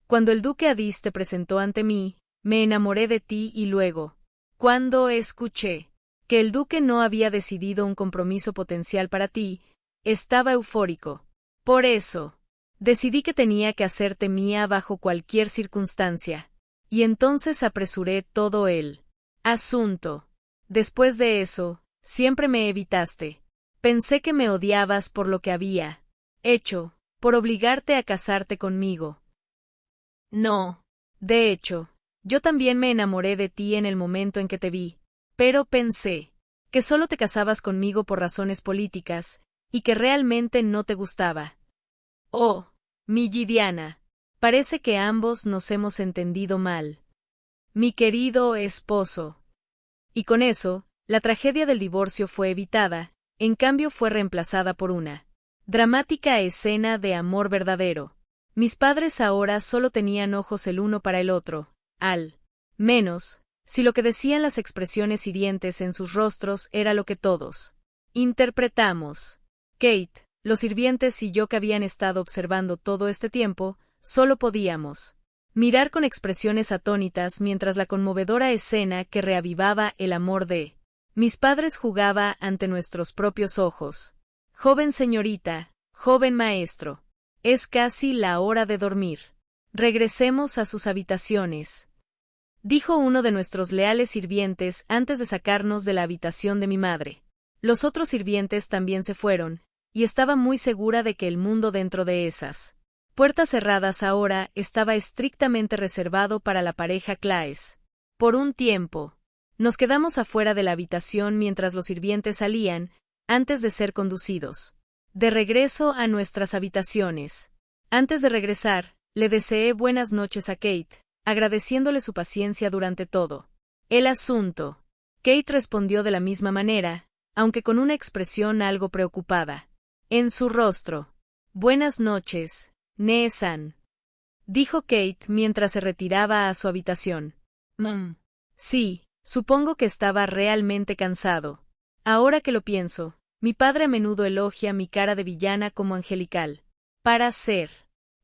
Cuando el duque Adís te presentó ante mí, me enamoré de ti y luego, cuando escuché que el duque no había decidido un compromiso potencial para ti, estaba eufórico. Por eso, decidí que tenía que hacerte mía bajo cualquier circunstancia, y entonces apresuré todo el asunto. Después de eso, siempre me evitaste. Pensé que me odiabas por lo que había hecho, por obligarte a casarte conmigo. No. De hecho, yo también me enamoré de ti en el momento en que te vi, pero pensé que solo te casabas conmigo por razones políticas, y que realmente no te gustaba. Oh, mi Gideana, parece que ambos nos hemos entendido mal. Mi querido esposo. Y con eso, la tragedia del divorcio fue evitada, en cambio fue reemplazada por una dramática escena de amor verdadero. Mis padres ahora solo tenían ojos el uno para el otro, al menos, si lo que decían las expresiones hirientes en sus rostros era lo que todos interpretamos. Kate, los sirvientes y yo que habían estado observando todo este tiempo, solo podíamos mirar con expresiones atónitas mientras la conmovedora escena que reavivaba el amor de mis padres jugaba ante nuestros propios ojos. Joven señorita, joven maestro, es casi la hora de dormir. Regresemos a sus habitaciones, dijo uno de nuestros leales sirvientes antes de sacarnos de la habitación de mi madre. Los otros sirvientes también se fueron, y estaba muy segura de que el mundo dentro de esas puertas cerradas ahora estaba estrictamente reservado para la pareja Claes. Por un tiempo, nos quedamos afuera de la habitación mientras los sirvientes salían, antes de ser conducidos de regreso a nuestras habitaciones. Antes de regresar, le deseé buenas noches a Kate, agradeciéndole su paciencia durante todo el asunto. Kate respondió de la misma manera, aunque con una expresión algo preocupada en su rostro. Buenas noches, Nee-san, dijo Kate mientras se retiraba a su habitación. Sí, supongo que estaba realmente cansado. Ahora que lo pienso, mi padre a menudo elogia mi cara de villana como angelical. Para ser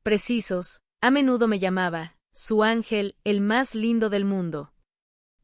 precisos, a menudo me llamaba su ángel, el más lindo del mundo.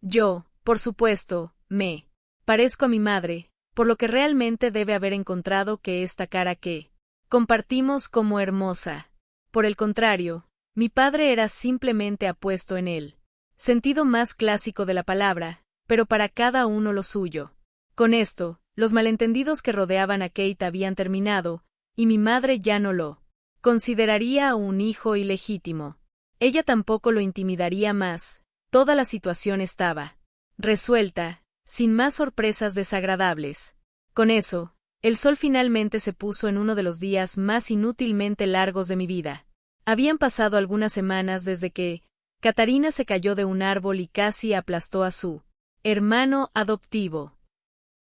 Yo, por supuesto, me parezco a mi madre, por lo que realmente debe haber encontrado que esta cara que compartimos como hermosa. Por el contrario, mi padre era simplemente apuesto en él. Sentido más clásico de la palabra, pero para cada uno lo suyo. Con esto, los malentendidos que rodeaban a Kate habían terminado, y mi madre ya no lo consideraría un hijo ilegítimo. Ella tampoco lo intimidaría más, toda la situación estaba resuelta, sin más sorpresas desagradables. Con eso, el sol finalmente se puso en uno de los días más inútilmente largos de mi vida. Habían pasado algunas semanas desde que Katarina se cayó de un árbol y casi aplastó a su hermano adoptivo.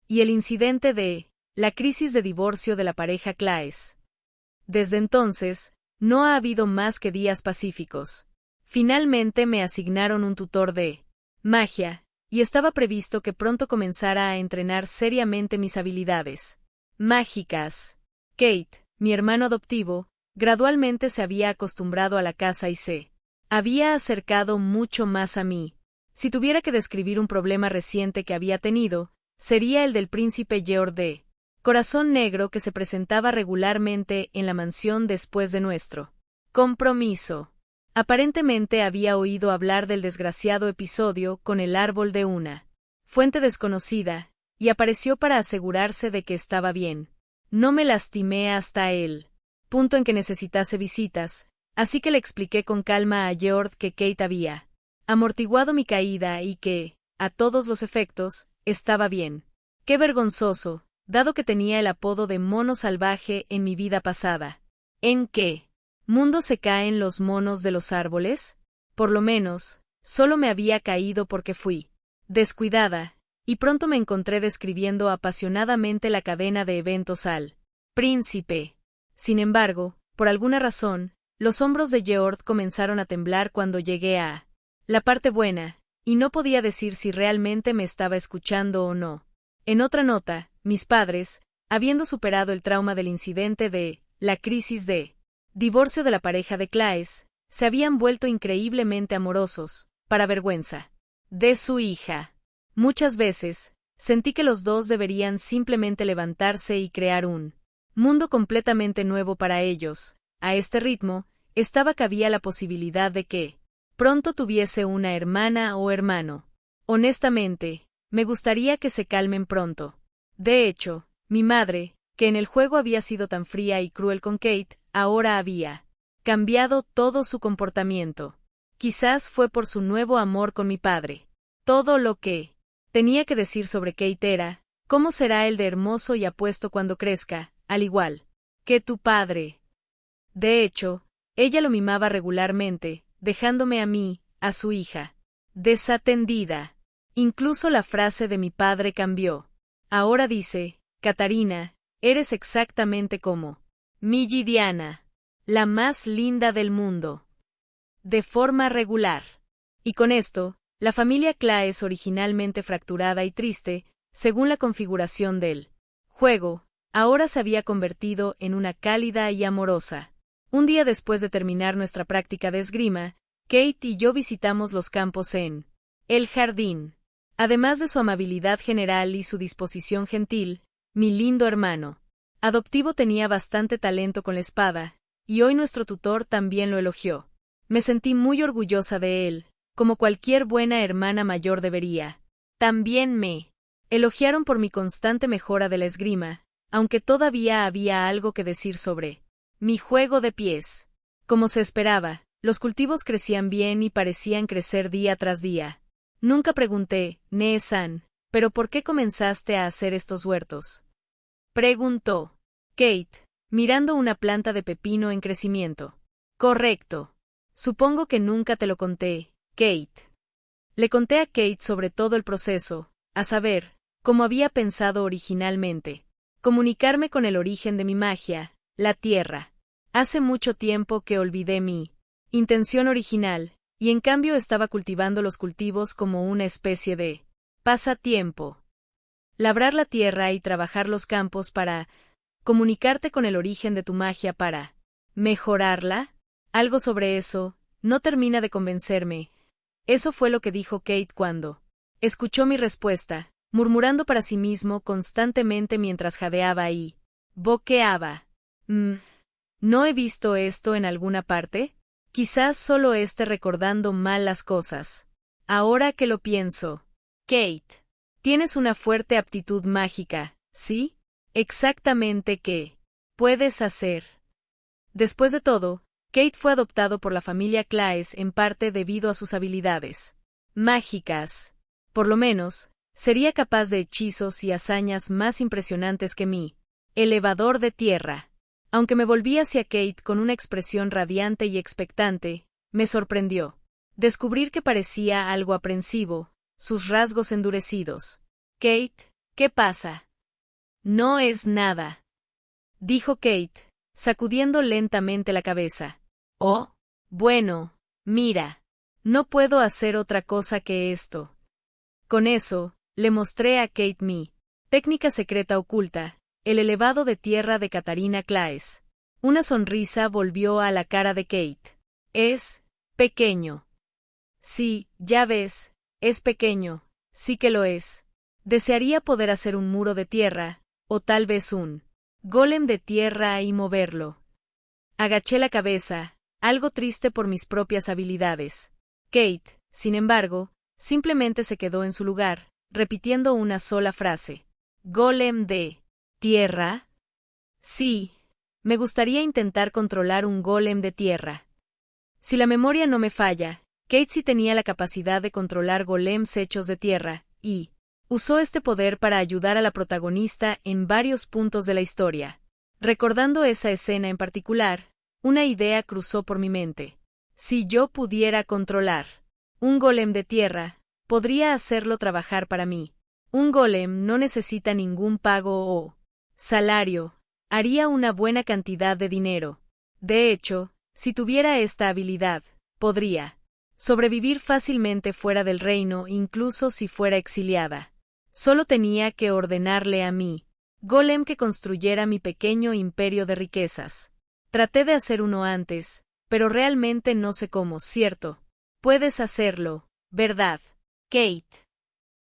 Y el incidente de la crisis de divorcio de la pareja Claes. Desde entonces, no ha habido más que días pacíficos. Finalmente me asignaron un tutor de magia, y estaba previsto que pronto comenzara a entrenar seriamente mis habilidades mágicas. Kate, mi hermano adoptivo, gradualmente se había acostumbrado a la casa y se había acercado mucho más a mí. Si tuviera que describir un problema reciente que había tenido, sería el del príncipe Georg de Corazón Negro que se presentaba regularmente en la mansión después de nuestro compromiso. Aparentemente había oído hablar del desgraciado episodio con el árbol de una fuente desconocida, y apareció para asegurarse de que estaba bien. No me lastimé hasta el punto en que necesitase visitas, así que le expliqué con calma a Georg que Kate había amortiguado mi caída y que, a todos los efectos, estaba bien. Qué vergonzoso, dado que tenía el apodo de mono salvaje en mi vida pasada. ¿En qué mundo se caen los monos de los árboles? Por lo menos, solo me había caído porque fui descuidada, y pronto me encontré describiendo apasionadamente la cadena de eventos al príncipe. Sin embargo, por alguna razón, los hombros de Georg comenzaron a temblar cuando llegué a la parte buena, y no podía decir si realmente me estaba escuchando o no. En otra nota, mis padres, habiendo superado el trauma del incidente de la crisis de divorcio de la pareja de Claes, se habían vuelto increíblemente amorosos, para vergüenza de su hija. Muchas veces, sentí que los dos deberían simplemente levantarse y crear un mundo completamente nuevo para ellos. A este ritmo, cabía la posibilidad de que pronto tuviese una hermana o hermano. Honestamente, me gustaría que se calmen pronto. De hecho, mi madre, que en el juego había sido tan fría y cruel con Kate, ahora había cambiado todo su comportamiento. Quizás fue por su nuevo amor con mi padre. Todo lo que tenía que decir sobre Kate era, ¿cómo será el de hermoso y apuesto cuando crezca, al igual que tu padre? De hecho, ella lo mimaba regularmente, dejándome a mí, a su hija, desatendida. Incluso la frase de mi padre cambió. Ahora dice, Katarina, eres exactamente como mi Gidiana, la más linda del mundo. De forma regular. Y con esto, la familia Claes, originalmente fracturada y triste, según la configuración del juego, ahora se había convertido en una cálida y amorosa. Un día después de terminar nuestra práctica de esgrima, Kate y yo visitamos los campos en el jardín. Además de su amabilidad general y su disposición gentil, mi lindo hermano adoptivo tenía bastante talento con la espada, y hoy nuestro tutor también lo elogió. Me sentí muy orgullosa de él, como cualquier buena hermana mayor debería. También me elogiaron por mi constante mejora de la esgrima, aunque todavía había algo que decir sobre mi juego de pies. Como se esperaba, los cultivos crecían bien y parecían crecer día tras día. Nunca pregunté, Nee-san, ¿pero por qué comenzaste a hacer estos huertos? Preguntó Kate, mirando una planta de pepino en crecimiento. Correcto. Supongo que nunca te lo conté, Kate. Le conté a Kate sobre todo el proceso, a saber, cómo había pensado originalmente. Comunicarme con el origen de mi magia, la tierra. Hace mucho tiempo que olvidé mi intención original, y en cambio estaba cultivando los cultivos como una especie de pasatiempo. Labrar la tierra y trabajar los campos para comunicarte con el origen de tu magia para mejorarla. Algo sobre eso no termina de convencerme. Eso fue lo que dijo Kate cuando escuchó mi respuesta, murmurando para sí mismo constantemente mientras jadeaba y boqueaba. ¿No he visto esto en alguna parte? Quizás solo esté recordando mal las cosas. Ahora que lo pienso. Kate, tienes una fuerte aptitud mágica, ¿sí? Exactamente qué puedes hacer. Después de todo, Kate fue adoptado por la familia Claes en parte debido a sus habilidades mágicas. Por lo menos, Sería capaz de hechizos y hazañas más impresionantes que mí. Elevador de tierra. Aunque me volví hacia Kate con una expresión radiante y expectante, me sorprendió. Descubrir que parecía algo aprensivo, sus rasgos endurecidos. Kate, ¿qué pasa? No es nada, dijo Kate, sacudiendo lentamente la cabeza. Oh, bueno, mira, no puedo hacer otra cosa que esto. Con eso, le mostré a Kate mi técnica secreta oculta, el elevado de tierra de Katarina Claes. Una sonrisa volvió a la cara de Kate. Es pequeño. Sí, ya ves, es pequeño, sí que lo es. Desearía poder hacer un muro de tierra, o tal vez un golem de tierra y moverlo. Agaché la cabeza, algo triste por mis propias habilidades. Kate, sin embargo, simplemente se quedó en su lugar, repitiendo una sola frase. ¿Golem de tierra? Sí, me gustaría intentar controlar un golem de tierra. Si la memoria no me falla, Kate sí tenía la capacidad de controlar golems hechos de tierra, y usó este poder para ayudar a la protagonista en varios puntos de la historia. Recordando esa escena en particular, una idea cruzó por mi mente. Si yo pudiera controlar un golem de tierra, podría hacerlo trabajar para mí. Un golem no necesita ningún pago o salario, haría una buena cantidad de dinero. De hecho, si tuviera esta habilidad, podría sobrevivir fácilmente fuera del reino incluso si fuera exiliada. Solo tenía que ordenarle a mí, golem, que construyera mi pequeño imperio de riquezas. Traté de hacer uno antes, pero realmente no sé cómo, ¿cierto? Puedes hacerlo, ¿verdad, Kate?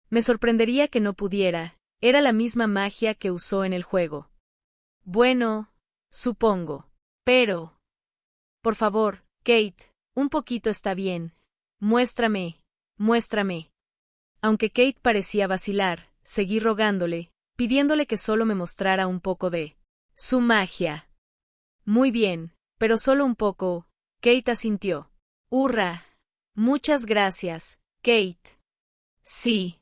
Me sorprendería que no pudiera, era la misma magia que usó en el juego. Bueno, supongo. Pero... Por favor, Kate, un poquito está bien. Muéstrame, muéstrame. Aunque Kate parecía vacilar, seguí rogándole, pidiéndole que solo me mostrara un poco de su magia. Muy bien, pero solo un poco. Kate asintió. ¡Hurra! Muchas gracias, Kate. Sí.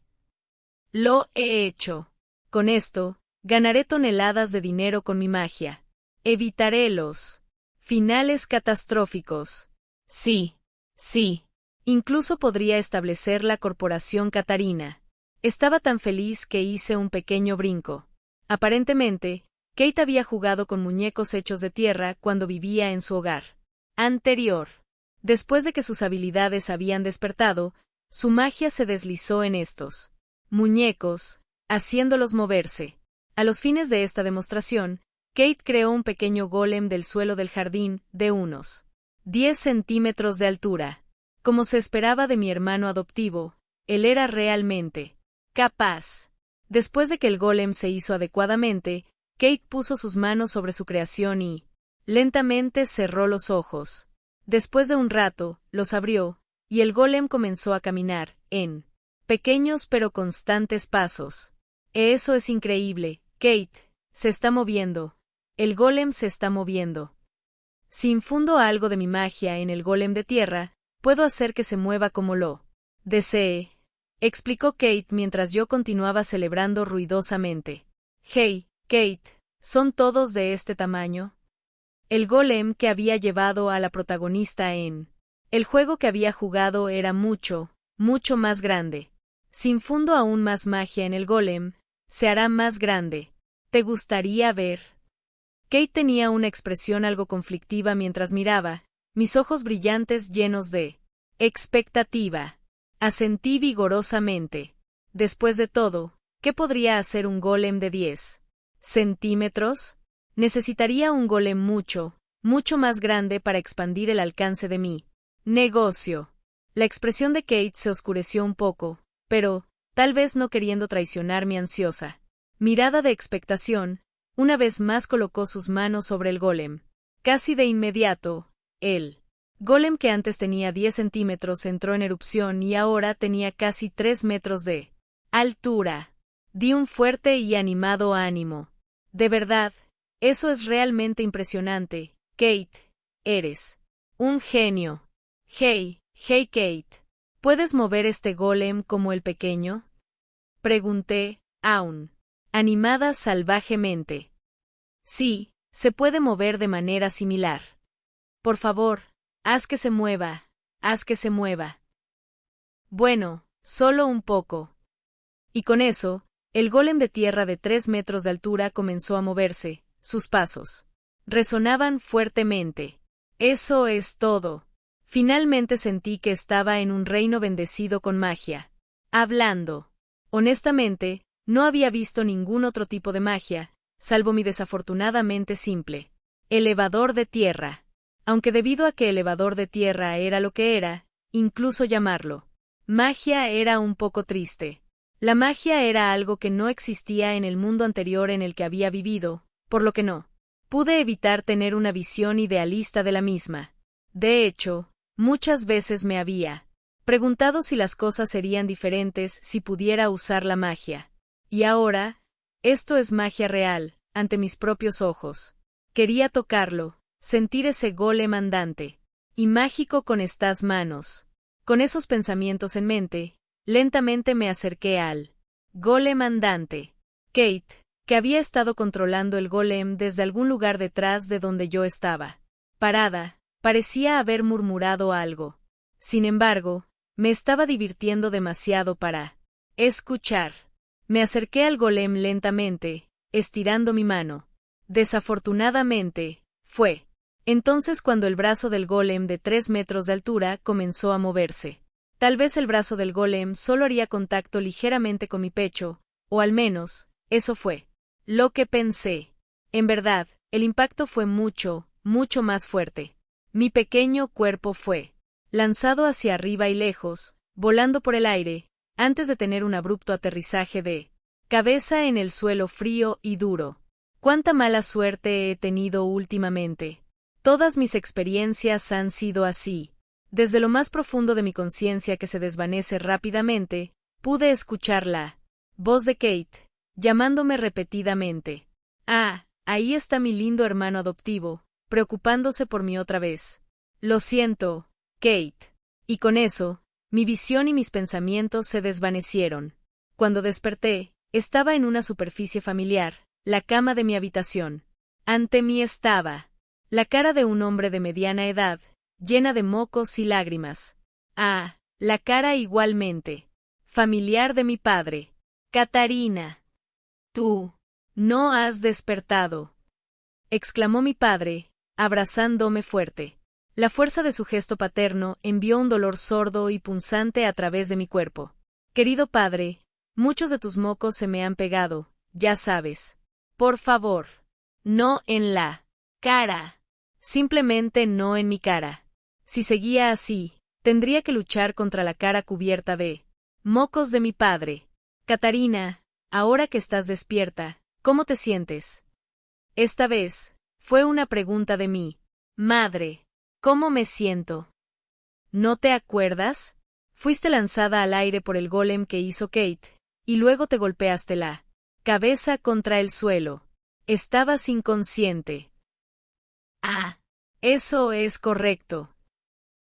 Lo he hecho. Con esto, ganaré toneladas de dinero con mi magia. Evitaré los finales catastróficos. Sí, sí. Incluso podría establecer la corporación Katarina. Estaba tan feliz que hice un pequeño brinco. Aparentemente, Kate había jugado con muñecos hechos de tierra cuando vivía en su hogar anterior. Después de que sus habilidades habían despertado, su magia se deslizó en estos muñecos, haciéndolos moverse. A los fines de esta demostración, Kate creó un pequeño golem del suelo del jardín, de unos 10 centímetros de altura. Como se esperaba de mi hermano adoptivo, él era realmente capaz. Después de que el golem se hizo adecuadamente, Kate puso sus manos sobre su creación y lentamente cerró los ojos. Después de un rato, los abrió, y el golem comenzó a caminar, en pequeños pero constantes pasos. Eso es increíble, Kate, se está moviendo. El golem se está moviendo. Si infundo algo de mi magia en el golem de tierra, puedo hacer que se mueva como lo desee, explicó Kate mientras yo continuaba celebrando ruidosamente. Hey, Kate, ¿son todos de este tamaño? El golem que había llevado a la protagonista en el juego que había jugado era mucho, mucho más grande. Si infundo aún más magia en el golem, se hará más grande. ¿Te gustaría ver? Kate tenía una expresión algo conflictiva mientras miraba, mis ojos brillantes llenos de expectativa. Asentí vigorosamente. Después de todo, ¿qué podría hacer un golem de 10 centímetros? Necesitaría un golem mucho, mucho más grande para expandir el alcance de mi negocio. La expresión de Kate se oscureció un poco, pero, tal vez no queriendo traicionar mi ansiosa mirada de expectación, una vez más colocó sus manos sobre el golem. Casi de inmediato, el golem que antes tenía 10 centímetros entró en erupción y ahora tenía casi 3 metros de altura. Di un fuerte y animado ánimo. De verdad, eso es realmente impresionante, Kate. Eres un genio. Hey, Kate. ¿Puedes mover este golem como el pequeño? Pregunté, aún animada salvajemente. Sí, se puede mover de manera similar. Por favor, haz que se mueva, haz que se mueva. Bueno, solo un poco. Y con eso, el golem de tierra de 3 metros de altura comenzó a moverse, sus pasos resonaban fuertemente. Eso es todo. Finalmente sentí que estaba en un reino bendecido con magia. Hablando. Honestamente, no había visto ningún otro tipo de magia, salvo mi desafortunadamente simple elevador de tierra. Aunque debido a que elevador de tierra era lo que era, incluso llamarlo magia era un poco triste. La magia era algo que no existía en el mundo anterior en el que había vivido, por lo que no pude evitar tener una visión idealista de la misma. De hecho, muchas veces me había preguntado si las cosas serían diferentes si pudiera usar la magia. Y ahora, esto es magia real, ante mis propios ojos. Quería tocarlo, sentir ese golem andante y mágico con estas manos. Con esos pensamientos en mente, lentamente me acerqué al golem andante. Kate, que había estado controlando el golem desde algún lugar detrás de donde yo estaba parada, parecía haber murmurado algo. Sin embargo, me estaba divirtiendo demasiado para escuchar. Me acerqué al golem lentamente, estirando mi mano. Desafortunadamente, fue entonces cuando el brazo del golem de 3 metros de altura comenzó a moverse. Tal vez el brazo del golem solo haría contacto ligeramente con mi pecho, o al menos, eso fue lo que pensé. En verdad, el impacto fue mucho, mucho más fuerte. Mi pequeño cuerpo fue lanzado hacia arriba y lejos, volando por el aire, antes de tener un abrupto aterrizaje de cabeza en el suelo frío y duro. Cuánta mala suerte he tenido últimamente. Todas mis experiencias han sido así. Desde lo más profundo de mi conciencia que se desvanece rápidamente, pude escuchar la voz de Kate, llamándome repetidamente. Ah, ahí está mi lindo hermano adoptivo, preocupándose por mí otra vez. Lo siento, Kate. Y con eso, mi visión y mis pensamientos se desvanecieron. Cuando desperté, estaba en una superficie familiar, la cama de mi habitación. Ante mí estaba la cara de un hombre de mediana edad, llena de mocos y lágrimas. Ah, la cara igualmente familiar de mi padre. Catarina. Tú no has despertado, exclamó mi padre, abrazándome fuerte. La fuerza de su gesto paterno envió un dolor sordo y punzante a través de mi cuerpo. Querido padre, muchos de tus mocos se me han pegado, ya sabes. Por favor, no en la cara. Simplemente no en mi cara. Si seguía así, tendría que luchar contra la cara cubierta de mocos de mi padre. Catarina, ahora que estás despierta, ¿cómo te sientes? Esta vez, fue una pregunta de mi madre. ¿Cómo me siento? ¿No te acuerdas? Fuiste lanzada al aire por el golem que hizo Kate, y luego te golpeaste la cabeza contra el suelo. Estabas inconsciente. Ah, eso es correcto.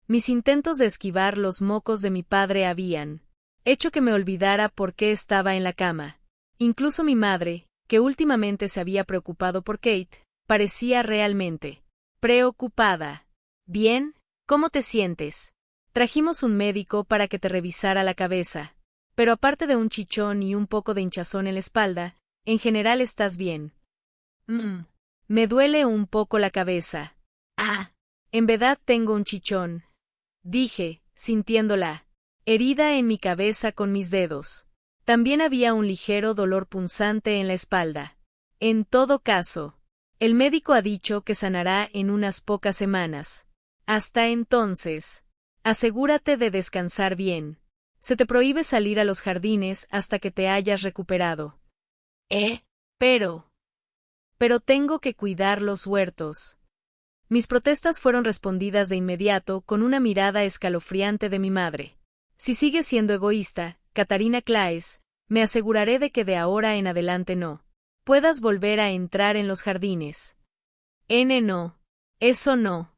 Mis intentos de esquivar los mocos de mi padre habían hecho que me olvidara por qué estaba en la cama. Incluso mi madre, que últimamente se había preocupado por Kate, parecía realmente preocupada. Bien, ¿cómo te sientes? Trajimos un médico para que te revisara la cabeza. Pero aparte de un chichón y un poco de hinchazón en la espalda, en general estás bien. Me duele un poco la cabeza. Ah, en verdad tengo un chichón, dije, sintiendo la herida en mi cabeza con mis dedos. También había un ligero dolor punzante en la espalda. En todo caso, el médico ha dicho que sanará en unas pocas semanas. Hasta entonces, asegúrate de descansar bien. Se te prohíbe salir a los jardines hasta que te hayas recuperado. Pero tengo que cuidar los huertos. Mis protestas fueron respondidas de inmediato con una mirada escalofriante de mi madre. Si sigues siendo egoísta, Catarina Claes, me aseguraré de que de ahora en adelante no puedas volver a entrar en los jardines. No. Eso no.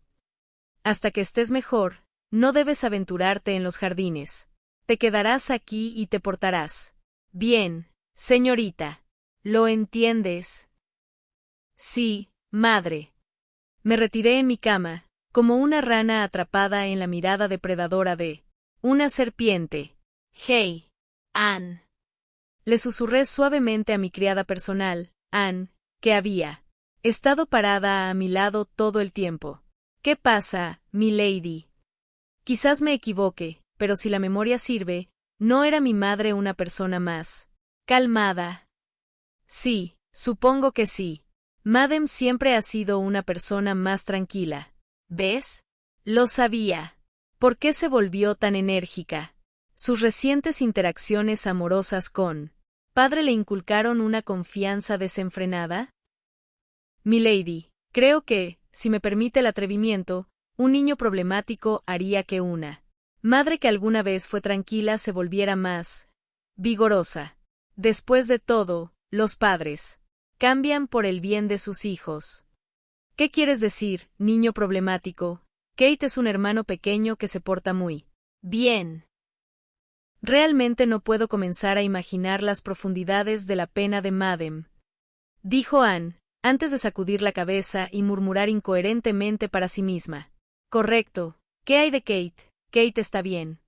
Hasta que estés mejor, no debes aventurarte en los jardines. Te quedarás aquí y te portarás Bien, señorita. ¿Lo entiendes? Sí, madre. Me retiré en mi cama, como una rana atrapada en la mirada depredadora de una serpiente. Hey, Ann. Le susurré suavemente a mi criada personal, Ann, que había estado parada a mi lado todo el tiempo. ¿Qué pasa, milady? Quizás me equivoque, pero si la memoria sirve, ¿no era mi madre una persona más calmada? Sí, supongo que sí. Madame siempre ha sido una persona más tranquila. ¿Ves? Lo sabía. ¿Por qué se volvió tan enérgica? Sus recientes interacciones amorosas con padre le inculcaron una confianza desenfrenada. Milady, creo que, si me permite el atrevimiento, un niño problemático haría que una madre que alguna vez fue tranquila se volviera más vigorosa. Después de todo, los padres cambian por el bien de sus hijos. ¿Qué quieres decir, niño problemático? Kate es un hermano pequeño que se porta muy bien. Realmente no puedo comenzar a imaginar las profundidades de la pena de Madame, dijo Anne, antes de sacudir la cabeza y murmurar incoherentemente para sí misma. Correcto. ¿Qué hay de Kate? Kate está bien.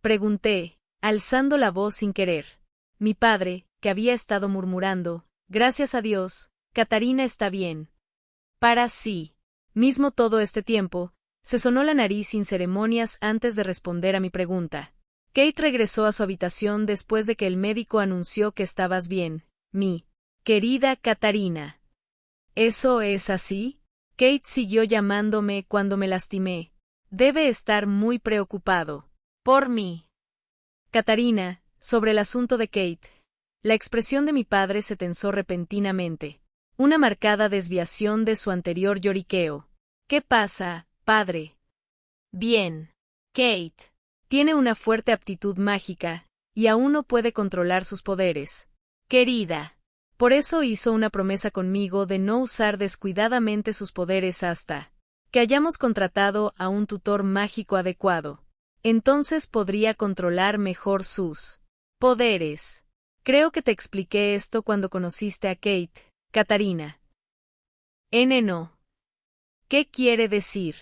Pregunté, alzando la voz sin querer. Mi padre, que había estado murmurando, gracias a Dios, Catarina está bien. Para sí mismo todo este tiempo, se sonó la nariz sin ceremonias antes de responder a mi pregunta. Kate regresó a su habitación después de que el médico anunció que estabas bien, mi querida Catarina. ¿Eso es así? Kate siguió llamándome cuando me lastimé. Debe estar muy preocupado. Por mí. Catarina, sobre el asunto de Kate. La expresión de mi padre se tensó repentinamente. Una marcada desviación de su anterior lloriqueo. ¿Qué pasa, padre? Bien. Kate. Tiene una fuerte aptitud mágica, y aún no puede controlar sus poderes. Querida. Por eso hizo una promesa conmigo de no usar descuidadamente sus poderes hasta que hayamos contratado a un tutor mágico adecuado. Entonces podría controlar mejor sus poderes. Creo que te expliqué esto cuando conociste a Kate, Catarina. No. ¿Qué quiere decir?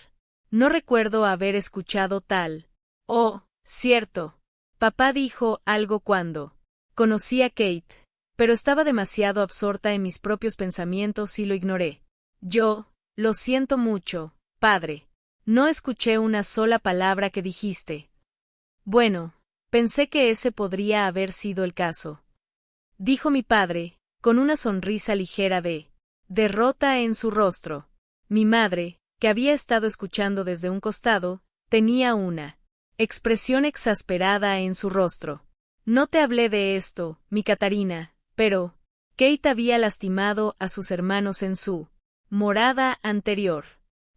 No recuerdo haber escuchado tal. Oh, cierto. Papá dijo algo cuando conocí a Kate, pero estaba demasiado absorta en mis propios pensamientos y lo ignoré. Lo siento mucho, padre. No escuché una sola palabra que dijiste. Bueno, pensé que ese podría haber sido el caso. Dijo mi padre, con una sonrisa ligera de derrota en su rostro. Mi madre, que había estado escuchando desde un costado, tenía una expresión exasperada en su rostro. No te hablé de esto, mi Catarina, pero Kate había lastimado a sus hermanos en su morada anterior.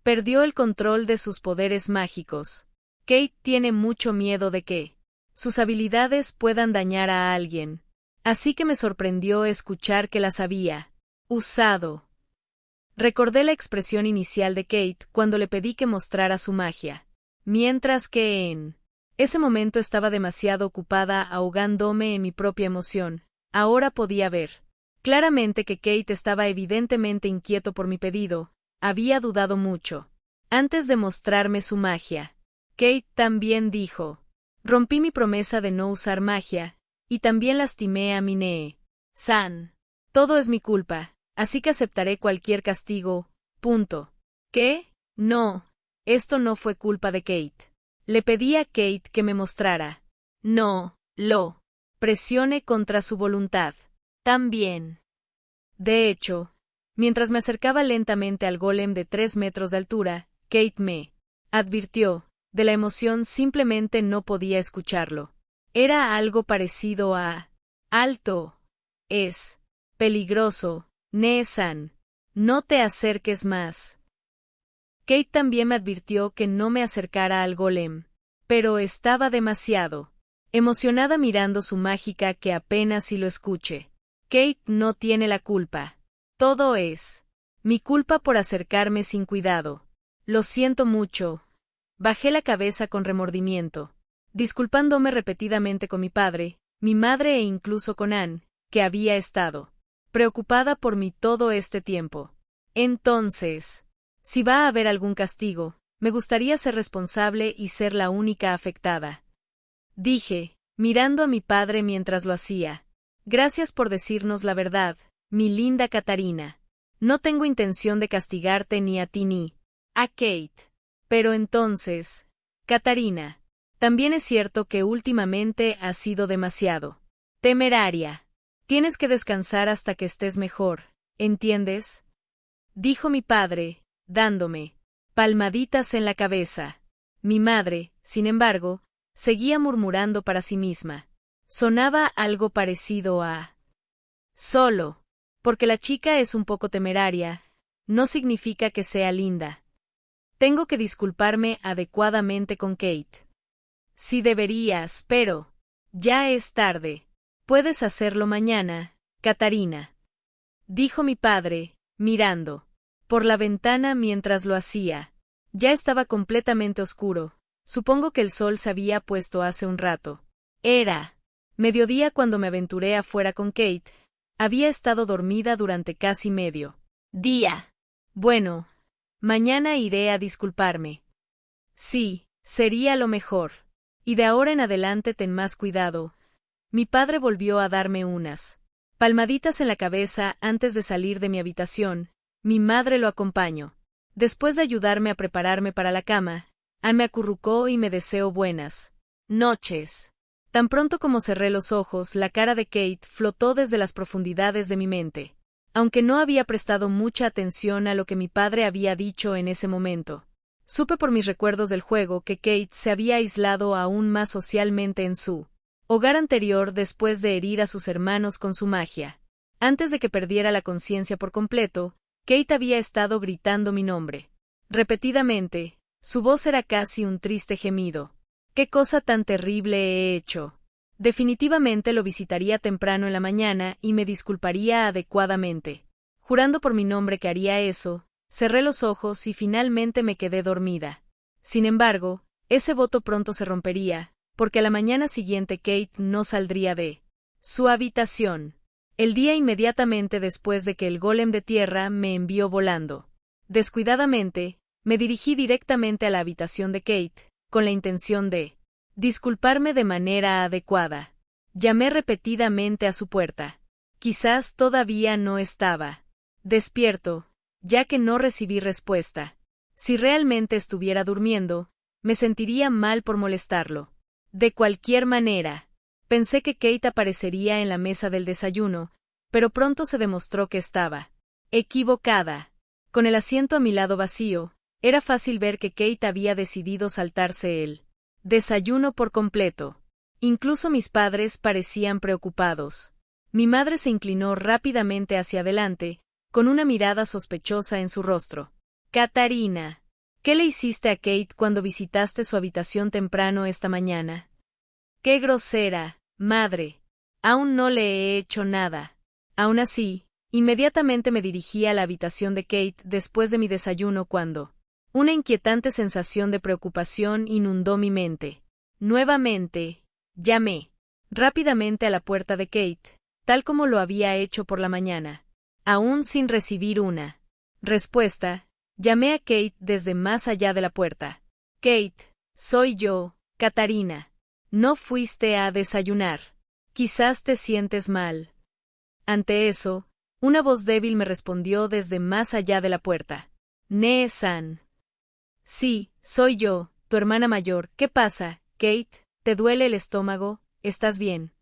Perdió el control de sus poderes mágicos. Kate tiene mucho miedo de que sus habilidades puedan dañar a alguien. Así que me sorprendió escuchar que las había usado. Recordé la expresión inicial de Kate cuando le pedí que mostrara su magia, mientras que en ese momento estaba demasiado ocupada ahogándome en mi propia emoción. Ahora podía ver claramente que Kate estaba evidentemente inquieto por mi pedido. Había dudado mucho antes de mostrarme su magia. Kate también dijo: rompí mi promesa de no usar magia, y también lastimé a Minee-san. Todo es mi culpa, así que aceptaré cualquier castigo. Punto. ¿Qué? No, esto no fue culpa de Kate. Le pedí a Kate que me mostrara. No, lo presione contra su voluntad. También. De hecho, mientras me acercaba lentamente al golem de 3 metros de altura, Kate me advirtió. De la emoción simplemente no podía escucharlo. Era algo parecido a alto. Es peligroso, Nee-san. No te acerques más. Kate también me advirtió que no me acercara al golem. Pero estaba demasiado emocionada mirando su mágica que apenas si lo escuche. Kate no tiene la culpa. Todo es mi culpa por acercarme sin cuidado. Lo siento mucho. Bajé la cabeza con remordimiento. Disculpándome repetidamente con mi padre, mi madre e incluso con Anne, que había estado preocupada por mí todo este tiempo. Entonces, si va a haber algún castigo, me gustaría ser responsable y ser la única afectada. Dije, mirando a mi padre mientras lo hacía. Gracias por decirnos la verdad, mi linda Catarina. No tengo intención de castigarte ni a ti ni a Kate. Pero entonces, Catarina, también es cierto que últimamente has sido demasiado temeraria. Tienes que descansar hasta que estés mejor, ¿entiendes? Dijo mi padre, dándome palmaditas en la cabeza. Mi madre, sin embargo, seguía murmurando para sí misma. Sonaba algo parecido a solo, porque la chica es un poco temeraria, no significa que sea linda. Tengo que disculparme adecuadamente con Kate. Sí deberías, pero ya es tarde. Puedes hacerlo mañana, Catarina. Dijo mi padre, mirando por la ventana mientras lo hacía. Ya estaba completamente oscuro. Supongo que el sol se había puesto hace un rato. Era mediodía cuando me aventuré afuera con Kate. Había estado dormida durante casi medio día. Bueno, mañana iré a disculparme. Sí, sería lo mejor. Y de ahora en adelante ten más cuidado. Mi padre volvió a darme unas palmaditas en la cabeza antes de salir de mi habitación. Mi madre lo acompañó. Después de ayudarme a prepararme para la cama, Anne me acurrucó y me deseó buenas noches. Tan pronto como cerré los ojos, la cara de Kate flotó desde las profundidades de mi mente. Aunque no había prestado mucha atención a lo que mi padre había dicho en ese momento, supe por mis recuerdos del juego que Kate se había aislado aún más socialmente en su hogar anterior después de herir a sus hermanos con su magia. Antes de que perdiera la conciencia por completo, Kate había estado gritando mi nombre repetidamente. Su voz era casi un triste gemido. ¿Qué cosa tan terrible he hecho? Definitivamente lo visitaría temprano en la mañana y me disculparía adecuadamente. Jurando por mi nombre que haría eso, cerré los ojos y finalmente me quedé dormida. Sin embargo, ese voto pronto se rompería, porque a la mañana siguiente Kate no saldría de su habitación. El día inmediatamente después de que el golem de tierra me envió volando. Descuidadamente, me dirigí directamente a la habitación de Kate, con la intención de disculparme de manera adecuada. Llamé repetidamente a su puerta. Quizás todavía no estaba despierto, ya que no recibí respuesta. Si realmente estuviera durmiendo, me sentiría mal por molestarlo. De cualquier manera, pensé que Kate aparecería en la mesa del desayuno, pero pronto se demostró que estaba equivocada. Con el asiento a mi lado vacío, era fácil ver que Kate había decidido saltarse el desayuno por completo. Incluso mis padres parecían preocupados. Mi madre se inclinó rápidamente hacia adelante, con una mirada sospechosa en su rostro. Catarina, ¿qué le hiciste a Kate cuando visitaste su habitación temprano esta mañana? ¡Qué grosera, madre! Aún no le he hecho nada. Aún así, inmediatamente me dirigí a la habitación de Kate después de mi desayuno cuando una inquietante sensación de preocupación inundó mi mente. Nuevamente, llamé rápidamente a la puerta de Kate, tal como lo había hecho por la mañana. Aún sin recibir una respuesta, llamé a Kate desde más allá de la puerta. Kate, soy yo, Catarina. No fuiste a desayunar. Quizás te sientes mal. Ante eso, una voz débil me respondió desde más allá de la puerta. Nee-san. Sí, soy yo, tu hermana mayor. ¿Qué pasa, Kate? ¿Te duele el estómago? ¿Estás bien?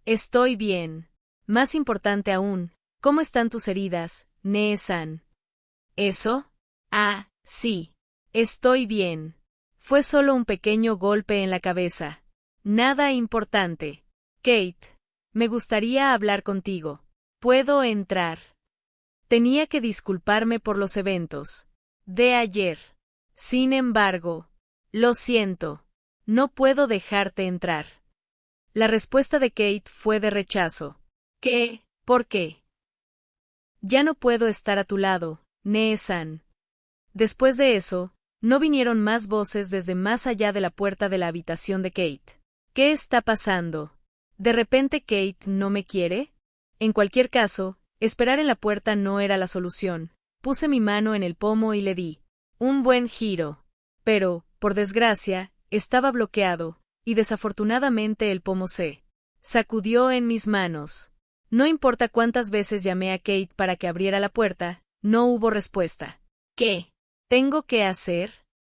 Estoy bien. Más importante aún, ¿cómo están tus heridas, Nee-san? ¿Eso? Ah, sí. Estoy bien. Fue solo un pequeño golpe en la cabeza. Nada importante. Kate, me gustaría hablar contigo. ¿Puedo entrar? Tenía que disculparme por los eventos de ayer. Sin embargo, lo siento. No puedo dejarte entrar. La respuesta de Kate fue de rechazo. ¿Qué? ¿Por qué? Ya no puedo estar a tu lado, Nee-san. Después de eso, no vinieron más voces desde más allá de la puerta de la habitación de Kate. ¿Qué está pasando? ¿De repente Kate no me quiere? En cualquier caso, esperar en la puerta no era la solución. Puse mi mano en el pomo y le di un buen giro. Pero, por desgracia, estaba bloqueado, y desafortunadamente el pomo se sacudió en mis manos. No importa cuántas veces llamé a Kate para que abriera la puerta, no hubo respuesta. ¿Qué tengo que hacer?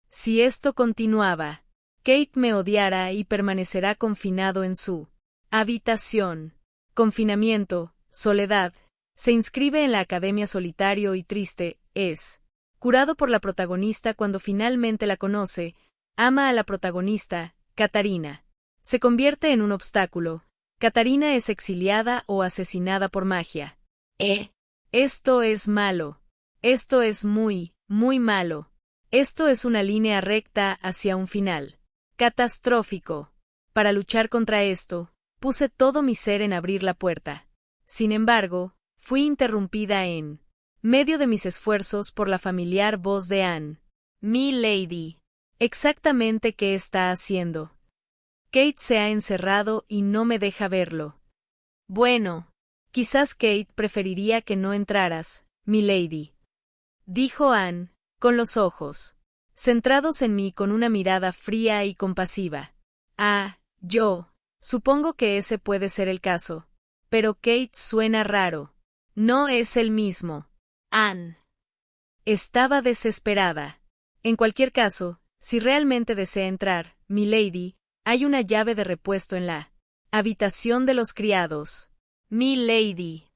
Si esto continuaba, Kate me odiará y permanecerá confinado en su habitación. Confinamiento, soledad. Se inscribe en la academia solitario y triste, es curado por la protagonista cuando finalmente la conoce, ama a la protagonista, Katarina. Se convierte en un obstáculo. Katarina es exiliada o asesinada por magia. Esto es malo. Esto es muy, muy malo. Esto es una línea recta hacia un final catastrófico. Para luchar contra esto, puse todo mi ser en abrir la puerta. Sin embargo, fui interrumpida en medio de mis esfuerzos por la familiar voz de Anne. Mi lady. Exactamente qué está haciendo. Kate se ha encerrado y no me deja verlo. Bueno, quizás Kate preferiría que no entraras, mi lady. Dijo Anne, con los ojos centrados en mí con una mirada fría y compasiva. Yo supongo que ese puede ser el caso. Pero Kate suena raro. No es el mismo. Anne. Estaba desesperada. En cualquier caso, si realmente desea entrar, milady, hay una llave de repuesto en la habitación de los criados. Milady.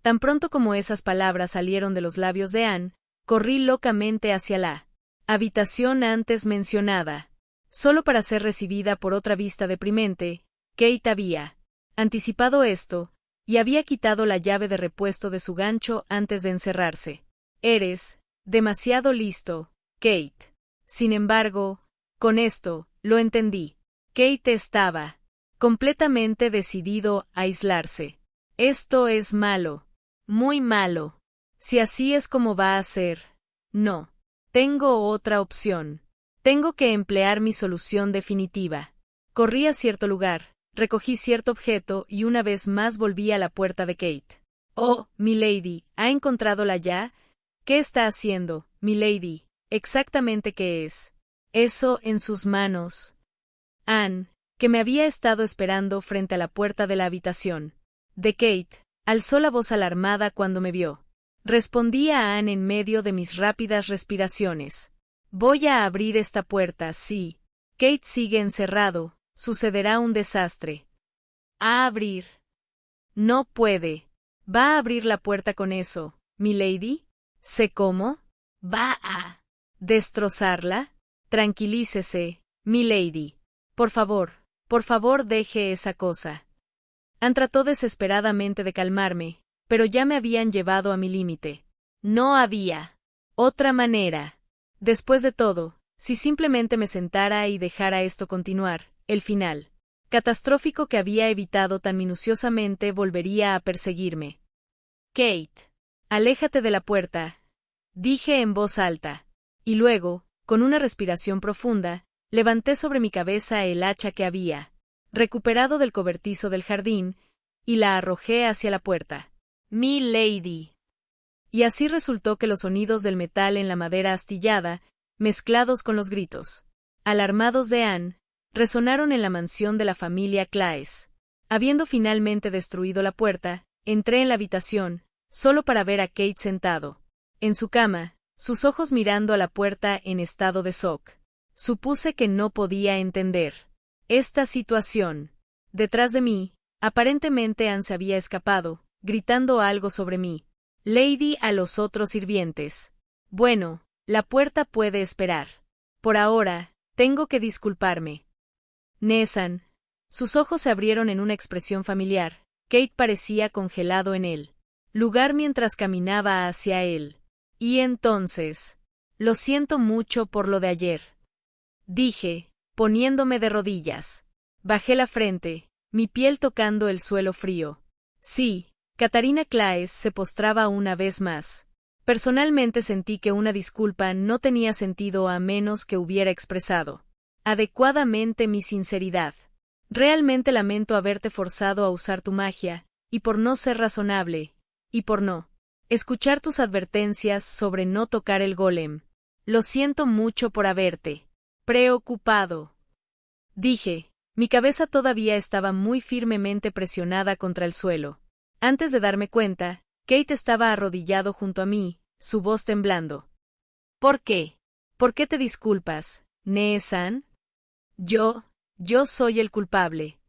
Tan pronto como esas palabras salieron de los labios de Anne, corrí locamente hacia la habitación antes mencionada. Solo para ser recibida por otra vista deprimente, Kate había anticipado esto, y había quitado la llave de repuesto de su gancho antes de encerrarse. Eres demasiado listo, Kate. Sin embargo, con esto, lo entendí. Kate estaba completamente decidido a aislarse. Esto es malo. Muy malo. Si así es como va a ser. No. Tengo otra opción. Tengo que emplear mi solución definitiva. Corrí a cierto lugar, recogí cierto objeto y una vez más volví a la puerta de Kate. Oh, milady, ¿ha encontrado la llave? ¿Qué está haciendo, milady? Exactamente qué es. Eso en sus manos. Anne, que me había estado esperando frente a la puerta de la habitación de Kate, alzó la voz alarmada cuando me vio. Respondí a Anne en medio de mis rápidas respiraciones. Voy a abrir esta puerta, sí. Kate sigue encerrado, sucederá un desastre. A abrir. No puede. ¿Va a abrir la puerta con eso, milady? ¿Sé cómo? ¿Va a destrozarla? Tranquilícese, milady. Por favor deje esa cosa. Anne trató desesperadamente de calmarme, pero ya me habían llevado a mi límite. No había otra manera. Después de todo, si simplemente me sentara y dejara esto continuar, el final catastrófico que había evitado tan minuciosamente volvería a perseguirme. Kate, aléjate de la puerta, dije en voz alta, y luego, con una respiración profunda, levanté sobre mi cabeza el hacha que había recuperado del cobertizo del jardín, y la arrojé hacia la puerta. Mi lady. Y así resultó que los sonidos del metal en la madera astillada, mezclados con los gritos alarmados de Anne, resonaron en la mansión de la familia Claes. Habiendo finalmente destruido la puerta, entré en la habitación, solo para ver a Kate sentado en su cama, sus ojos mirando a la puerta en estado de shock. Supuse que no podía entender esta situación. Detrás de mí, aparentemente Anne se había escapado, gritando algo sobre mí. Lady a los otros sirvientes. Bueno, la puerta puede esperar. Por ahora, tengo que disculparme. Nesan. Sus ojos se abrieron en una expresión familiar. Kate parecía congelado en el lugar mientras caminaba hacia él. Y entonces, lo siento mucho por lo de ayer. Dije, poniéndome de rodillas. Bajé la frente, mi piel tocando el suelo frío. Sí, Katarina Claes se postraba una vez más. Personalmente sentí que una disculpa no tenía sentido a menos que hubiera expresado adecuadamente mi sinceridad. Realmente lamento haberte forzado a usar tu magia, y por no ser razonable, y por no escuchar tus advertencias sobre no tocar el golem. Lo siento mucho por haberte preocupado. Dije, mi cabeza todavía estaba muy firmemente presionada contra el suelo. Antes de darme cuenta, Kate estaba arrodillado junto a mí, su voz temblando. ¿Por qué? ¿Por qué te disculpas, Nee-san? Yo soy el culpable.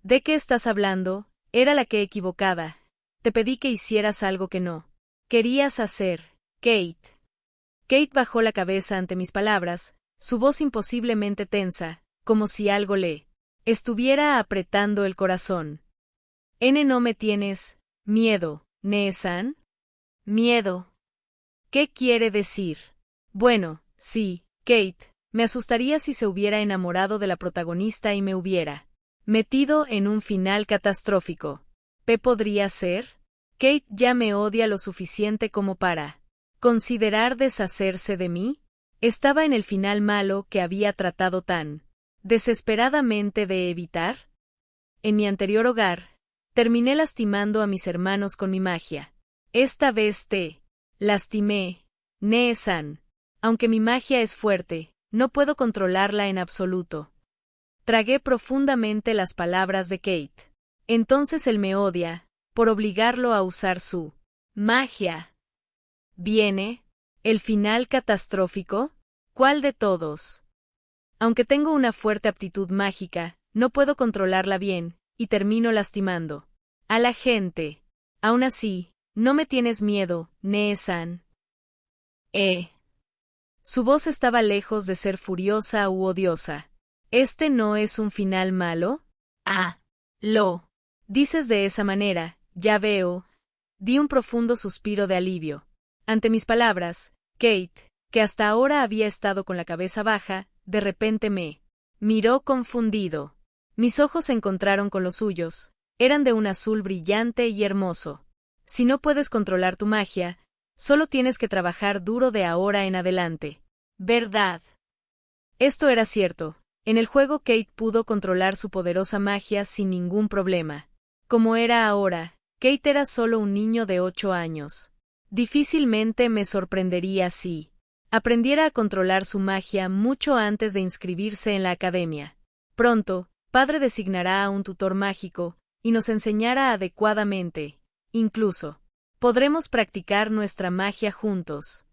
¿De qué estás hablando? Era la que equivocada. Te pedí que hicieras algo que no querías hacer, Kate. Kate bajó la cabeza ante mis palabras, su voz imposiblemente tensa, como si algo le estuviera apretando el corazón. ¿No me tienes miedo, Nee-san? ¿Miedo? ¿Qué quiere decir? Bueno, sí, Kate, me asustaría si se hubiera enamorado de la protagonista y me hubiera metido en un final catastrófico. ¿P podría ser? Kate ya me odia lo suficiente como para considerar deshacerse de mí. ¿Estaba en el final malo que había tratado tan desesperadamente de evitar? En mi anterior hogar, terminé lastimando a mis hermanos con mi magia. Esta vez te lastimé, Nee-san. Aunque mi magia es fuerte, no puedo controlarla en absoluto. Tragué profundamente las palabras de Kate. Entonces él me odia, por obligarlo a usar su magia. ¿Viene el final catastrófico? ¿Cuál de todos? Aunque tengo una fuerte aptitud mágica, no puedo controlarla bien, y termino lastimando a la gente. Aún así, no me tienes miedo, Nee-san. Su voz estaba lejos de ser furiosa u odiosa. ¿Este no es un final malo? Ah, lo dices de esa manera, ya veo. Di un profundo suspiro de alivio. Ante mis palabras, Kate, que hasta ahora había estado con la cabeza baja, de repente me miró confundido. Mis ojos se encontraron con los suyos. Eran de un azul brillante y hermoso. Si no puedes controlar tu magia, solo tienes que trabajar duro de ahora en adelante. ¿Verdad? Esto era cierto. En el juego Kate pudo controlar su poderosa magia sin ningún problema. Como era ahora, Kate era solo un niño de 8 años. Difícilmente me sorprendería si aprendiera a controlar su magia mucho antes de inscribirse en la academia. Pronto, padre designará a un tutor mágico y nos enseñará adecuadamente. Incluso, podremos practicar nuestra magia juntos.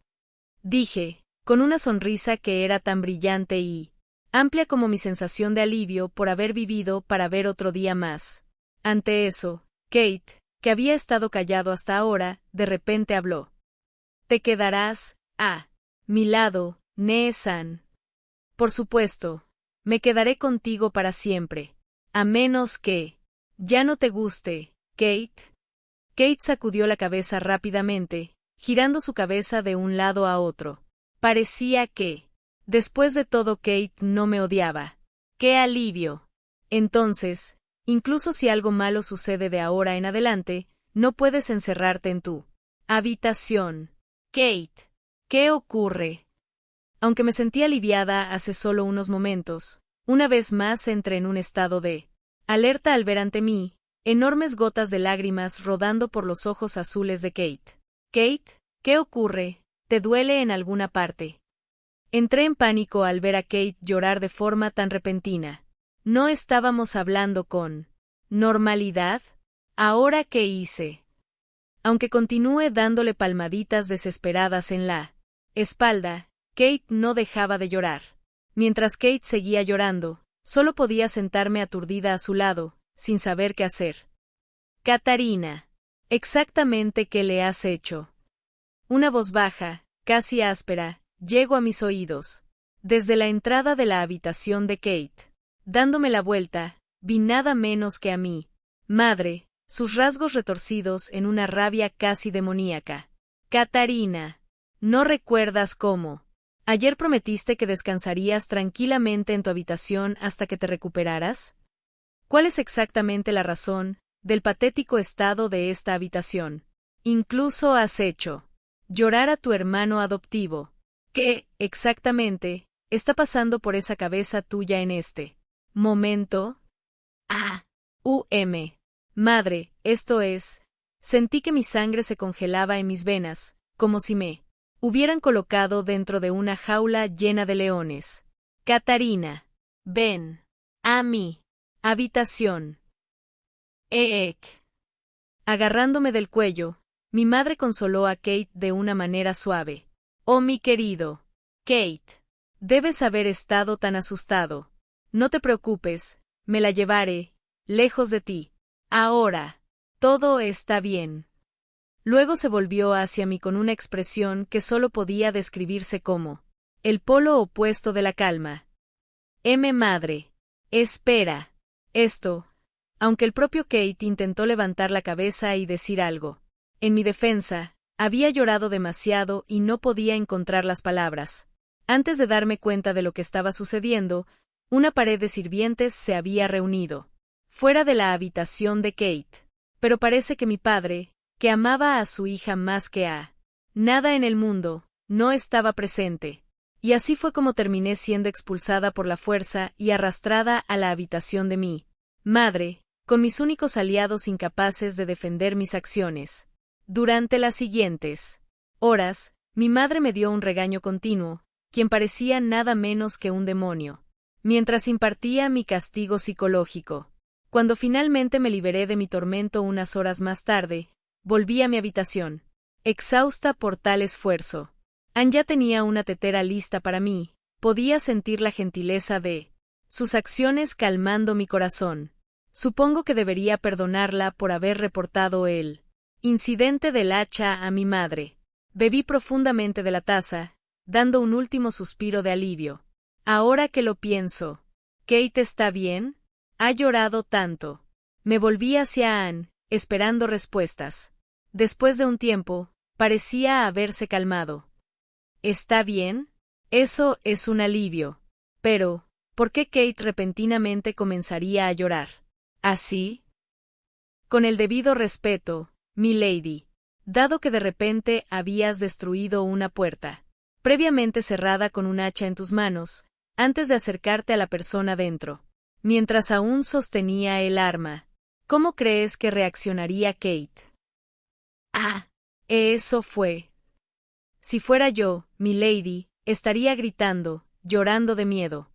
Dije, con una sonrisa que era tan brillante y amplia como mi sensación de alivio por haber vivido para ver otro día más. Ante eso, Kate, que había estado callado hasta ahora, de repente habló. ¿Te quedarás a mi lado, Nee-san? Por supuesto, me quedaré contigo para siempre. A menos que ya no te guste, Kate. Kate sacudió la cabeza rápidamente, girando su cabeza de un lado a otro. Parecía que, después de todo, Kate no me odiaba. ¡Qué alivio! Entonces, incluso si algo malo sucede de ahora en adelante, no puedes encerrarte en tu habitación. Kate, ¿qué ocurre? Aunque me sentí aliviada hace solo unos momentos, una vez más entré en un estado de alerta al ver ante mí enormes gotas de lágrimas rodando por los ojos azules de Kate. Kate, ¿qué ocurre? ¿Te duele en alguna parte? Entré en pánico al ver a Kate llorar de forma tan repentina. ¿No estábamos hablando con normalidad? ¿Ahora qué hice? Aunque continué dándole palmaditas desesperadas en la espalda, Kate no dejaba de llorar. Mientras Kate seguía llorando, solo podía sentarme aturdida a su lado, sin saber qué hacer. Catarina, ¿exactamente qué le has hecho? Una voz baja, casi áspera, llegó a mis oídos. Desde la entrada de la habitación de Kate. Dándome la vuelta, vi nada menos que a mi madre, sus rasgos retorcidos en una rabia casi demoníaca. Catarina, ¿no recuerdas cómo? Ayer prometiste que descansarías tranquilamente en tu habitación hasta que te recuperaras. ¿Cuál es exactamente la razón del patético estado de esta habitación? Incluso has hecho llorar a tu hermano adoptivo. ¿Qué, exactamente, está pasando por esa cabeza tuya en este momento? Madre, esto es. Sentí que mi sangre se congelaba en mis venas, como si me hubieran colocado dentro de una jaula llena de leones. Catarina, ven a mi habitación. Agarrándome del cuello, mi madre consoló a Kate de una manera suave. Oh, mi querido Kate, debes haber estado tan asustado. No te preocupes, me la llevaré lejos de ti. Ahora, todo está bien. Luego se volvió hacia mí con una expresión que solo podía describirse como el polo opuesto de la calma. Madre. Espera. Esto. Aunque el propio Kate intentó levantar la cabeza y decir algo. En mi defensa, había llorado demasiado y no podía encontrar las palabras. Antes de darme cuenta de lo que estaba sucediendo, una pared de sirvientes se había reunido fuera de la habitación de Kate. Pero parece que mi padre, que amaba a su hija más que a nada en el mundo, no estaba presente. Y así fue como terminé siendo expulsada por la fuerza y arrastrada a la habitación de mi madre, con mis únicos aliados incapaces de defender mis acciones. Durante las siguientes horas, mi madre me dio un regaño continuo, quien parecía nada menos que un demonio, mientras impartía mi castigo psicológico. Cuando finalmente me liberé de mi tormento unas horas más tarde, volví a mi habitación, exhausta por tal esfuerzo. Anya tenía una tetera lista para mí, podía sentir la gentileza de sus acciones calmando mi corazón. Supongo que debería perdonarla por haber reportado el incidente del hacha a mi madre. Bebí profundamente de la taza, dando un último suspiro de alivio. Ahora que lo pienso, ¿Kate está bien? Ha llorado tanto. Me volví hacia Anne, esperando respuestas. Después de un tiempo, parecía haberse calmado. ¿Está bien? Eso es un alivio. Pero, ¿por qué Kate repentinamente comenzaría a llorar? ¿Así? Con el debido respeto, mi lady, dado que de repente habías destruido una puerta, previamente cerrada con un hacha en tus manos, antes de acercarte a la persona dentro. Mientras aún sostenía el arma, ¿cómo crees que reaccionaría Kate? Eso fue. Si fuera yo, mi lady, estaría gritando, llorando de miedo.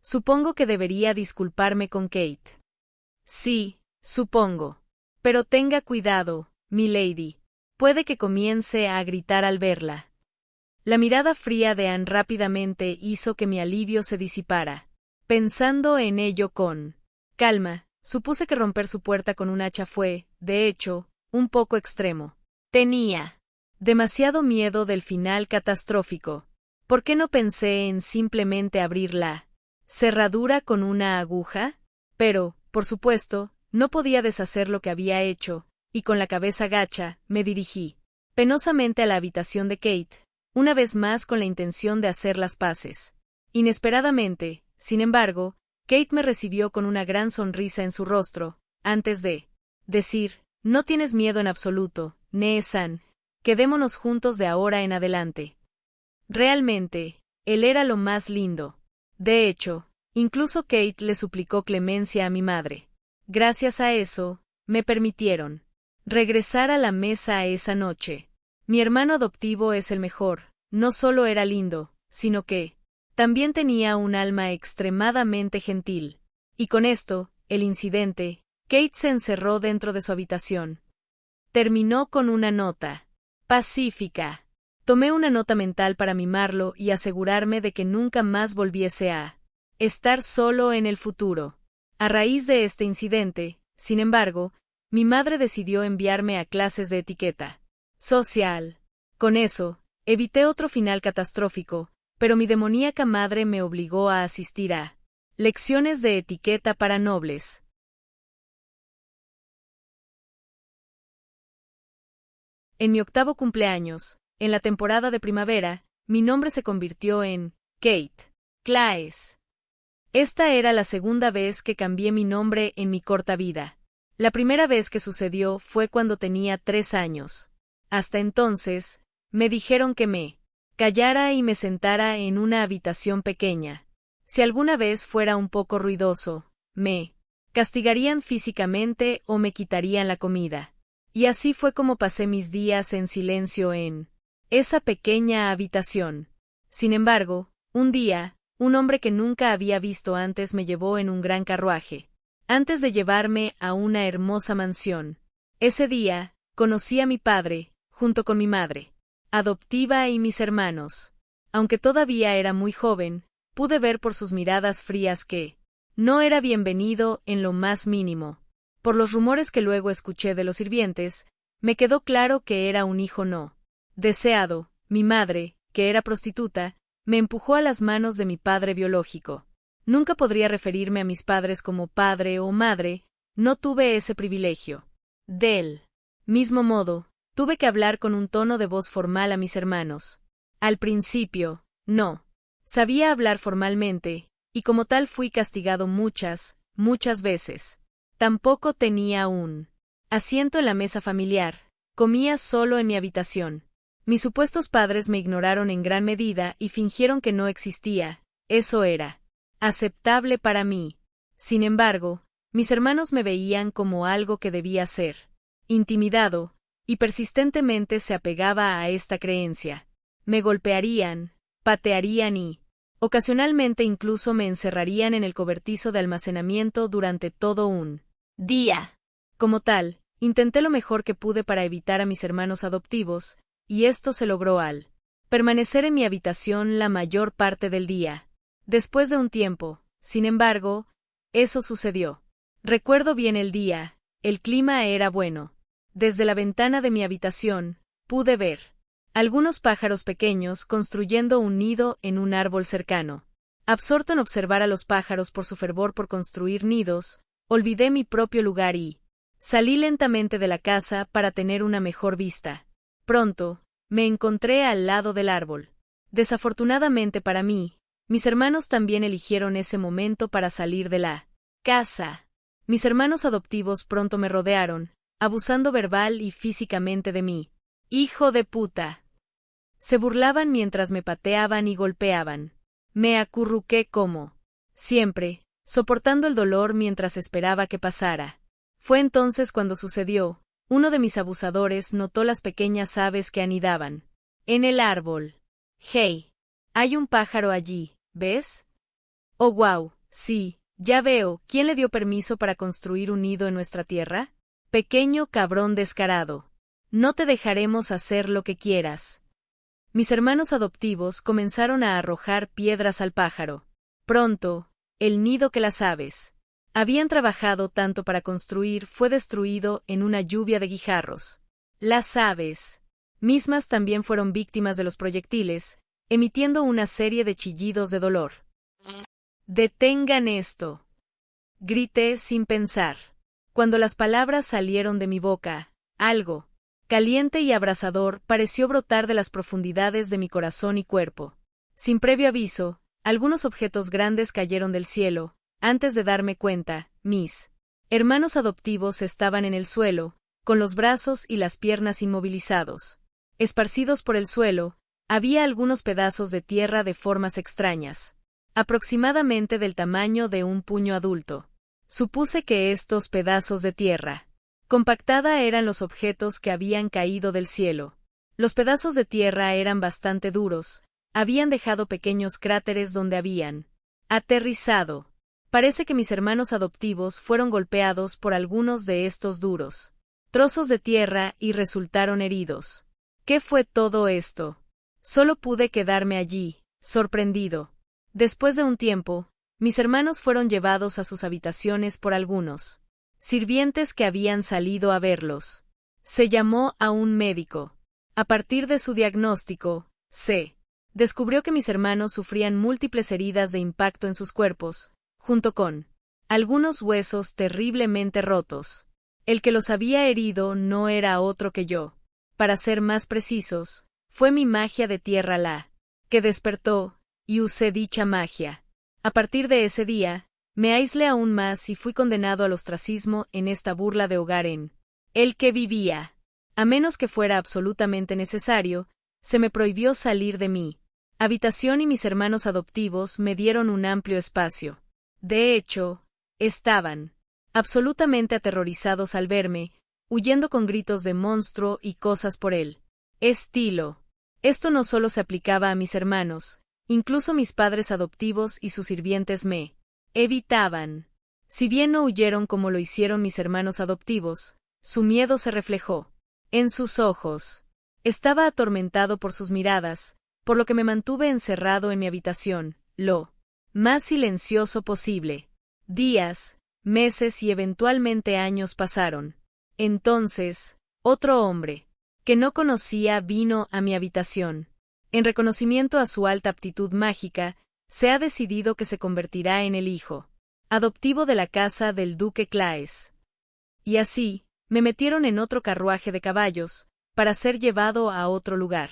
Supongo que debería disculparme con Kate. Sí, supongo. Pero tenga cuidado, mi lady. Puede que comience a gritar al verla. La mirada fría de Anne rápidamente hizo que mi alivio se disipara. Pensando en ello con calma, supuse que romper su puerta con un hacha fue, de hecho, un poco extremo. Tenía demasiado miedo del final catastrófico. ¿Por qué no pensé en simplemente abrir la cerradura con una aguja? Pero, por supuesto, no podía deshacer lo que había hecho, y con la cabeza gacha, me dirigí penosamente a la habitación de Kate, una vez más con la intención de hacer las paces. Inesperadamente, sin embargo, Kate me recibió con una gran sonrisa en su rostro, antes de decir, no tienes miedo en absoluto, Nee-san, quedémonos juntos de ahora en adelante. Realmente, él era lo más lindo. De hecho, incluso Kate le suplicó clemencia a mi madre. Gracias a eso, me permitieron regresar a la mesa esa noche. Mi hermano adoptivo es el mejor, no solo era lindo, sino que también tenía un alma extremadamente gentil. Y con esto, el incidente, Kate se encerró dentro de su habitación. Terminó con una nota pacífica. Tomé una nota mental para mimarlo y asegurarme de que nunca más volviese a estar solo en el futuro. A raíz de este incidente, sin embargo, mi madre decidió enviarme a clases de etiqueta social. Con eso, evité otro final catastrófico, pero mi demoníaca madre me obligó a asistir a lecciones de etiqueta para nobles. En mi 8º cumpleaños, en la temporada de primavera, mi nombre se convirtió en Kate Claes. Esta era la segunda vez que cambié mi nombre en mi corta vida. La primera vez que sucedió fue cuando tenía 3 años. Hasta entonces, me dijeron que me callara y me sentara en una habitación pequeña. Si alguna vez fuera un poco ruidoso, me castigarían físicamente o me quitarían la comida. Y así fue como pasé mis días en silencio en esa pequeña habitación. Sin embargo, un día, un hombre que nunca había visto antes me llevó en un gran carruaje, antes de llevarme a una hermosa mansión. Ese día, conocí a mi padre, junto con mi madre adoptiva y mis hermanos. Aunque todavía era muy joven, pude ver por sus miradas frías que no era bienvenido en lo más mínimo. Por los rumores que luego escuché de los sirvientes, me quedó claro que era un hijo no deseado. Mi madre, que era prostituta, me empujó a las manos de mi padre biológico. Nunca podría referirme a mis padres como padre o madre, no tuve ese privilegio. Del mismo modo, tuve que hablar con un tono de voz formal a mis hermanos. Al principio, no sabía hablar formalmente, y como tal fui castigado muchas veces. Tampoco tenía un asiento en la mesa familiar, comía solo en mi habitación. Mis supuestos padres me ignoraron en gran medida y fingieron que no existía, eso era aceptable para mí. Sin embargo, mis hermanos me veían como algo que debía ser intimidado, y persistentemente se apegaba a esta creencia. Me golpearían, patearían y, ocasionalmente incluso me encerrarían en el cobertizo de almacenamiento durante todo un día. Como tal, intenté lo mejor que pude para evitar a mis hermanos adoptivos, y esto se logró al permanecer en mi habitación la mayor parte del día. Después de un tiempo, sin embargo, eso sucedió. Recuerdo bien el día, el clima era bueno. Desde la ventana de mi habitación, pude ver algunos pájaros pequeños construyendo un nido en un árbol cercano. Absorto en observar a los pájaros por su fervor por construir nidos, olvidé mi propio lugar y salí lentamente de la casa para tener una mejor vista. Pronto, me encontré al lado del árbol. Desafortunadamente para mí, mis hermanos también eligieron ese momento para salir de la casa. Mis hermanos adoptivos pronto me rodearon, abusando verbal y físicamente de mí. ¡Hijo de puta! Se burlaban mientras me pateaban y golpeaban. Me acurruqué como siempre, soportando el dolor mientras esperaba que pasara. Fue entonces cuando sucedió. Uno de mis abusadores notó las pequeñas aves que anidaban en el árbol. Hey, hay un pájaro allí, ¿ves? Oh, wow, sí, ya veo. ¿Quién le dio permiso para construir un nido en nuestra tierra? Pequeño cabrón descarado. No te dejaremos hacer lo que quieras. Mis hermanos adoptivos comenzaron a arrojar piedras al pájaro. Pronto, el nido que las aves habían trabajado tanto para construir fue destruido en una lluvia de guijarros. Las aves mismas también fueron víctimas de los proyectiles, emitiendo una serie de chillidos de dolor. ¡Detengan esto!, grité sin pensar. Cuando las palabras salieron de mi boca, algo caliente y abrasador pareció brotar de las profundidades de mi corazón y cuerpo. Sin previo aviso, algunos objetos grandes cayeron del cielo. Antes de darme cuenta, mis hermanos adoptivos estaban en el suelo, con los brazos y las piernas inmovilizados. Esparcidos por el suelo, había algunos pedazos de tierra de formas extrañas, aproximadamente del tamaño de un puño adulto. Supuse que estos pedazos de tierra compactada eran los objetos que habían caído del cielo. Los pedazos de tierra eran bastante duros, habían dejado pequeños cráteres donde habían aterrizado. Parece que mis hermanos adoptivos fueron golpeados por algunos de estos duros trozos de tierra y resultaron heridos. ¿Qué fue todo esto? Solo pude quedarme allí, sorprendido. Después de un tiempo, mis hermanos fueron llevados a sus habitaciones por algunos sirvientes que habían salido a verlos. Se llamó a un médico. A partir de su diagnóstico, se descubrió que mis hermanos sufrían múltiples heridas de impacto en sus cuerpos, junto con algunos huesos terriblemente rotos. El que los había herido no era otro que yo. Para ser más precisos, fue mi magia de tierra la que despertó, y usé dicha magia. A partir de ese día, me aislé aún más y fui condenado al ostracismo en esta burla de hogar en el que vivía. A menos que fuera absolutamente necesario, se me prohibió salir de mi habitación y mis hermanos adoptivos me dieron un amplio espacio. De hecho, estaban absolutamente aterrorizados al verme, huyendo con gritos de monstruo y cosas por el estilo. Esto no solo se aplicaba a mis hermanos, incluso mis padres adoptivos y sus sirvientes me evitaban. Si bien no huyeron como lo hicieron mis hermanos adoptivos, su miedo se reflejó en sus ojos. Estaba atormentado por sus miradas, por lo que me mantuve encerrado en mi habitación, lo más silencioso posible. Días, meses y eventualmente años pasaron. Entonces, otro hombre, que no conocía, vino a mi habitación. En reconocimiento a su alta aptitud mágica, se ha decidido que se convertirá en el hijo adoptivo de la casa del duque Claes. Y así, me metieron en otro carruaje de caballos, para ser llevado a otro lugar.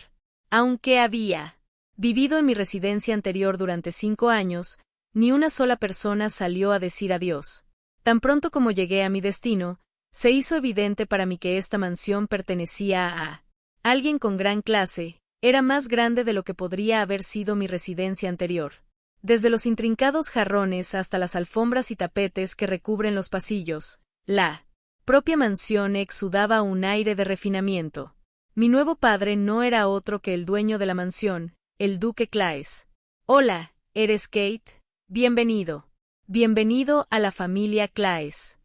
Aunque había vivido en mi residencia anterior durante 5 años, ni una sola persona salió a decir adiós. Tan pronto como llegué a mi destino, se hizo evidente para mí que esta mansión pertenecía a alguien con gran clase, era más grande de lo que podría haber sido mi residencia anterior. Desde los intrincados jarrones hasta las alfombras y tapetes que recubren los pasillos, la propia mansión exudaba un aire de refinamiento. Mi nuevo padre no era otro que el dueño de la mansión, el duque Claes. Hola, ¿eres Kate? Bienvenido. Bienvenido a la familia Claes,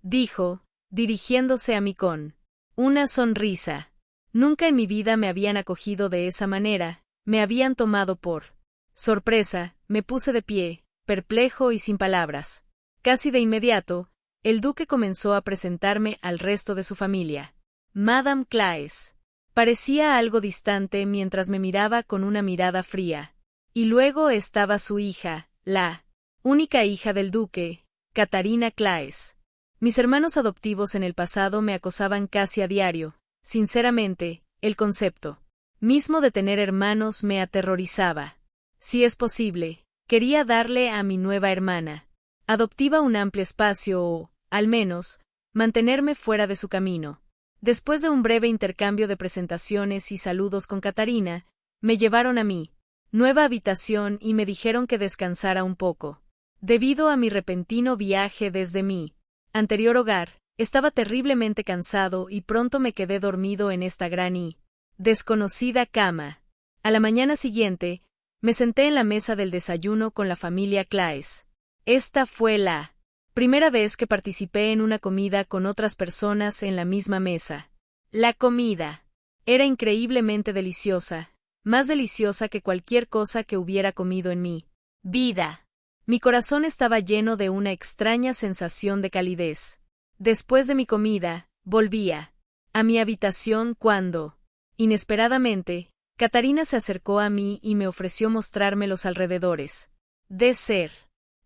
dijo, dirigiéndose a mí con una sonrisa. Nunca en mi vida me habían acogido de esa manera, me habían tomado por sorpresa. Me puse de pie, perplejo y sin palabras. Casi de inmediato, el duque comenzó a presentarme al resto de su familia. Madame Claes. Parecía algo distante mientras me miraba con una mirada fría. Y luego estaba su hija, la única hija del duque, Katarina Claes. Mis hermanos adoptivos en el pasado me acosaban casi a diario. Sinceramente, el concepto mismo de tener hermanos me aterrorizaba. Si es posible, quería darle a mi nueva hermana adoptiva un amplio espacio o, al menos, mantenerme fuera de su camino. Después de un breve intercambio de presentaciones y saludos con Katarina, me llevaron a mi nueva habitación y me dijeron que descansara un poco. Debido a mi repentino viaje desde mi anterior hogar, estaba terriblemente cansado y pronto me quedé dormido en esta gran y desconocida cama. A la mañana siguiente, me senté en la mesa del desayuno con la familia Claes. Esta fue la primera vez que participé en una comida con otras personas en la misma mesa. La comida era increíblemente deliciosa, más deliciosa que cualquier cosa que hubiera comido en mi vida. Mi corazón estaba lleno de una extraña sensación de calidez. Después de mi comida, volvía a mi habitación cuando, inesperadamente, Katarina se acercó a mí y me ofreció mostrarme los alrededores. De ser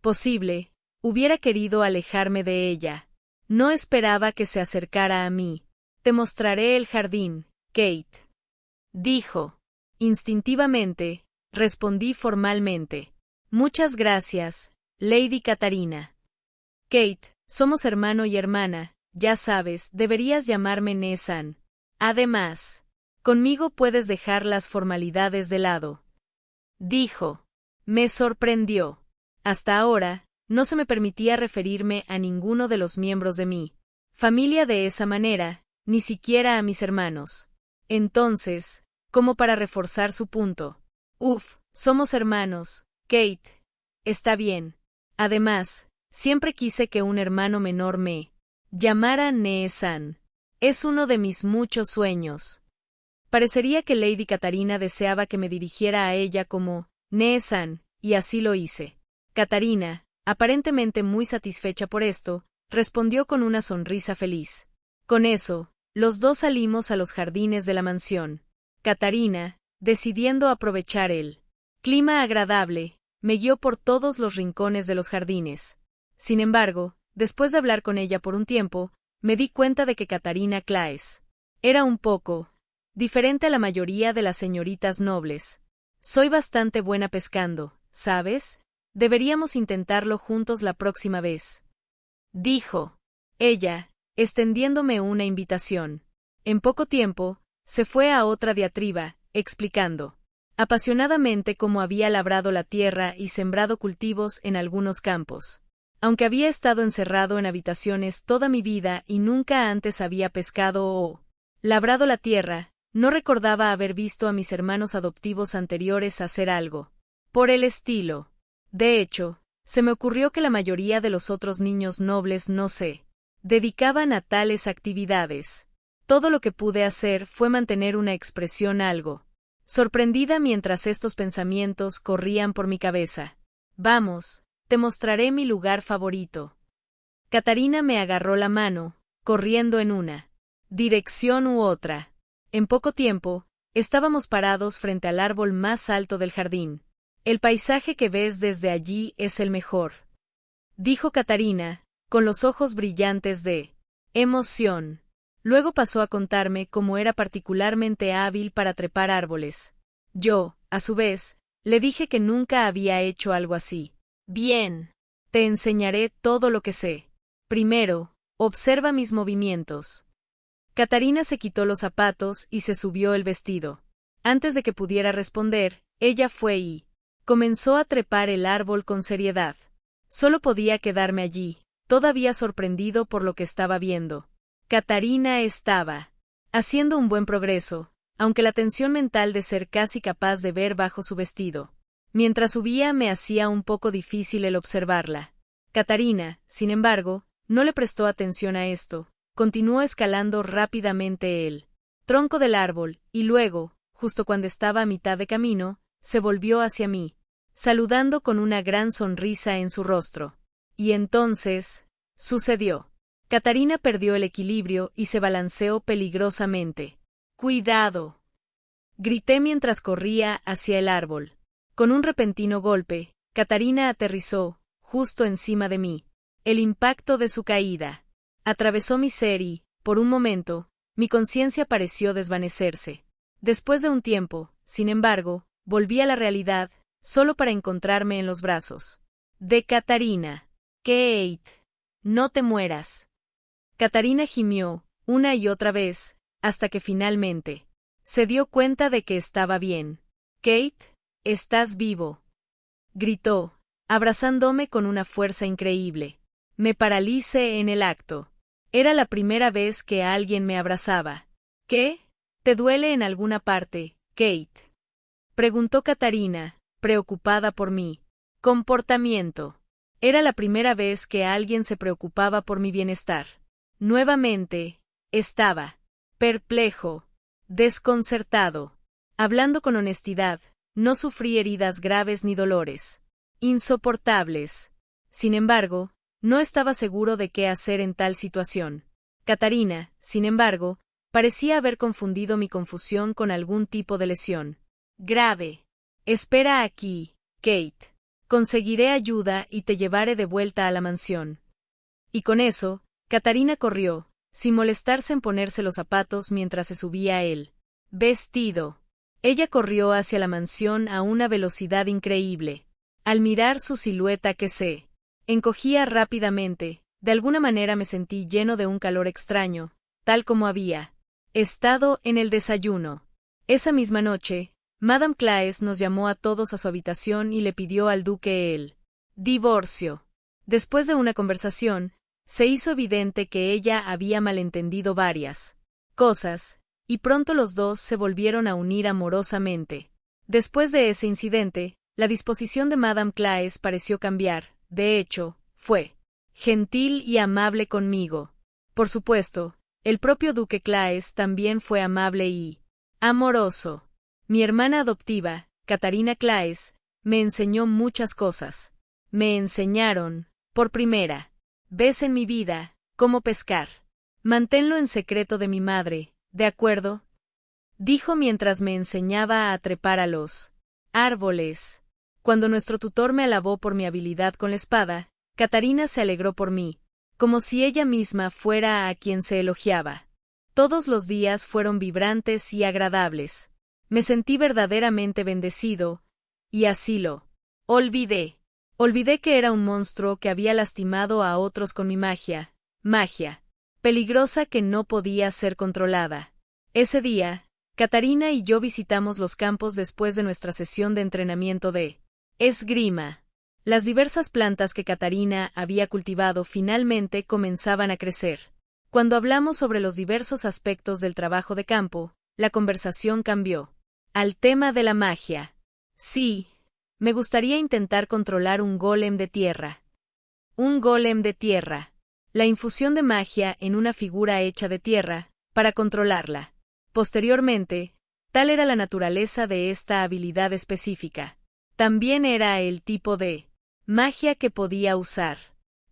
posible, hubiera querido alejarme de ella. No esperaba que se acercara a mí. Te mostraré el jardín, Kate, dijo. Instintivamente, respondí formalmente. Muchas gracias, Lady Katarina. Kate, somos hermano y hermana, ya sabes, deberías llamarme Nesan. Además, conmigo puedes dejar las formalidades de lado, dijo. Me sorprendió. Hasta ahora, no se me permitía referirme a ninguno de los miembros de mi familia de esa manera, ni siquiera a mis hermanos. Entonces, como para reforzar su punto, somos hermanos, Kate. Está bien. Además, siempre quise que un hermano menor me llamara Nee-san. Es uno de mis muchos sueños. Parecería que Lady Katarina deseaba que me dirigiera a ella como Nee-san, y así lo hice. Katarina, aparentemente muy satisfecha por esto, respondió con una sonrisa feliz. Con eso, los dos salimos a los jardines de la mansión. Katarina, decidiendo aprovechar el clima agradable, me guió por todos los rincones de los jardines. Sin embargo, después de hablar con ella por un tiempo, me di cuenta de que Katarina Claes era un poco diferente a la mayoría de las señoritas nobles. Soy bastante buena pescando, ¿sabes? Deberíamos intentarlo juntos la próxima vez, dijo ella, extendiéndome una invitación. En poco tiempo, se fue a otra diatriba, explicando apasionadamente cómo había labrado la tierra y sembrado cultivos en algunos campos. Aunque había estado encerrado en habitaciones toda mi vida y nunca antes había pescado o labrado la tierra, no recordaba haber visto a mis hermanos adoptivos anteriores hacer algo por el estilo. De hecho, se me ocurrió que la mayoría de los otros niños nobles no se dedicaban a tales actividades. Todo lo que pude hacer fue mantener una expresión algo sorprendida mientras estos pensamientos corrían por mi cabeza. Vamos, te mostraré mi lugar favorito. Catarina me agarró la mano, corriendo en una dirección u otra. En poco tiempo, estábamos parados frente al árbol más alto del jardín. El paisaje que ves desde allí es el mejor, dijo Catarina, con los ojos brillantes de emoción. Luego pasó a contarme cómo era particularmente hábil para trepar árboles. Yo, a su vez, le dije que nunca había hecho algo así. Bien, te enseñaré todo lo que sé. Primero, observa mis movimientos. Catarina se quitó los zapatos y se subió el vestido. Antes de que pudiera responder, ella fue y comenzó a trepar el árbol con seriedad. Solo podía quedarme allí, todavía sorprendido por lo que estaba viendo. Catarina estaba haciendo un buen progreso, aunque la tensión mental de ser casi capaz de ver bajo su vestido. Mientras subía me hacía un poco difícil el observarla. Catarina, sin embargo, no le prestó atención a esto. Continuó escalando rápidamente el tronco del árbol, y luego, justo cuando estaba a mitad de camino, se volvió hacia mí, saludando con una gran sonrisa en su rostro. Y entonces, sucedió. Catarina perdió el equilibrio y se balanceó peligrosamente. ¡Cuidado!, grité mientras corría hacia el árbol. Con un repentino golpe, Catarina aterrizó, justo encima de mí. El impacto de su caída atravesó mi ser y, por un momento, mi conciencia pareció desvanecerse. Después de un tiempo, sin embargo, volví a la realidad, solo para encontrarme en los brazos de Catarina. Kate, no te mueras. Catarina gimió, una y otra vez, hasta que finalmente se dio cuenta de que estaba bien. Kate, estás vivo, gritó, abrazándome con una fuerza increíble. Me paralicé en el acto. Era la primera vez que alguien me abrazaba. ¿Qué? ¿Te duele en alguna parte, Kate?, preguntó Catarina, preocupada por mi comportamiento. Era la primera vez que alguien se preocupaba por mi bienestar. Nuevamente, estaba perplejo, desconcertado. Hablando con honestidad, no sufrí heridas graves ni dolores insoportables. Sin embargo, no estaba seguro de qué hacer en tal situación. Catarina, sin embargo, parecía haber confundido mi confusión con algún tipo de lesión grave. Espera aquí, Kate. Conseguiré ayuda y te llevaré de vuelta a la mansión. Y con eso, Catarina corrió, sin molestarse en ponerse los zapatos mientras se subía el vestido. Ella corrió hacia la mansión a una velocidad increíble. Al mirar su silueta que se encogía rápidamente, de alguna manera me sentí lleno de un calor extraño, tal como había estado en el desayuno. Esa misma noche, Madame Claes nos llamó a todos a su habitación y le pidió al duque el divorcio. Después de una conversación, se hizo evidente que ella había malentendido varias cosas, y pronto los dos se volvieron a unir amorosamente. Después de ese incidente, la disposición de Madame Claes pareció cambiar. De hecho, fue gentil y amable conmigo. Por supuesto, el propio duque Claes también fue amable y amoroso. Mi hermana adoptiva, Catarina Claes, me enseñó muchas cosas. Me enseñaron, por primera vez en mi vida, cómo pescar. Manténlo en secreto de mi madre, ¿de acuerdo?, dijo mientras me enseñaba a trepar a los árboles. Cuando nuestro tutor me alabó por mi habilidad con la espada, Catarina se alegró por mí, como si ella misma fuera a quien se elogiaba. Todos los días fueron vibrantes y agradables. Me sentí verdaderamente bendecido, y así lo olvidé. Olvidé que era un monstruo que había lastimado a otros con mi magia peligrosa que no podía ser controlada. Ese día, Catarina y yo visitamos los campos después de nuestra sesión de entrenamiento de esgrima. Las diversas plantas que Catarina había cultivado finalmente comenzaban a crecer. Cuando hablamos sobre los diversos aspectos del trabajo de campo, la conversación cambió al tema de la magia. Sí, me gustaría intentar controlar un golem de tierra. Un golem de tierra. La infusión de magia en una figura hecha de tierra, para controlarla. Posteriormente, tal era la naturaleza de esta habilidad específica. También era el tipo de magia que podía usar.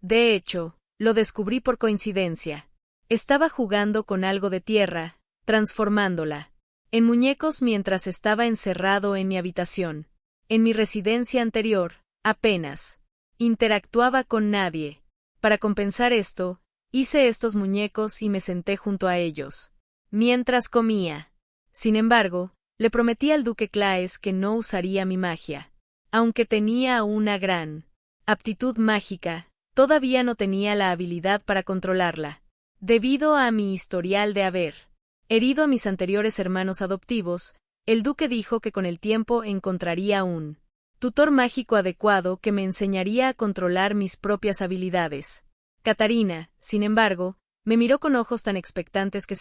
De hecho, lo descubrí por coincidencia. Estaba jugando con algo de tierra, transformándola en muñecos mientras estaba encerrado en mi habitación. En mi residencia anterior, apenas interactuaba con nadie. Para compensar esto, hice estos muñecos y me senté junto a ellos, mientras comía. Sin embargo, le prometí al duque Claes que no usaría mi magia. Aunque tenía una gran aptitud mágica, todavía no tenía la habilidad para controlarla. Debido a mi historial de haber herido a mis anteriores hermanos adoptivos, el duque dijo que con el tiempo encontraría un tutor mágico adecuado que me enseñaría a controlar mis propias habilidades. Catarina, sin embargo, me miró con ojos tan expectantes que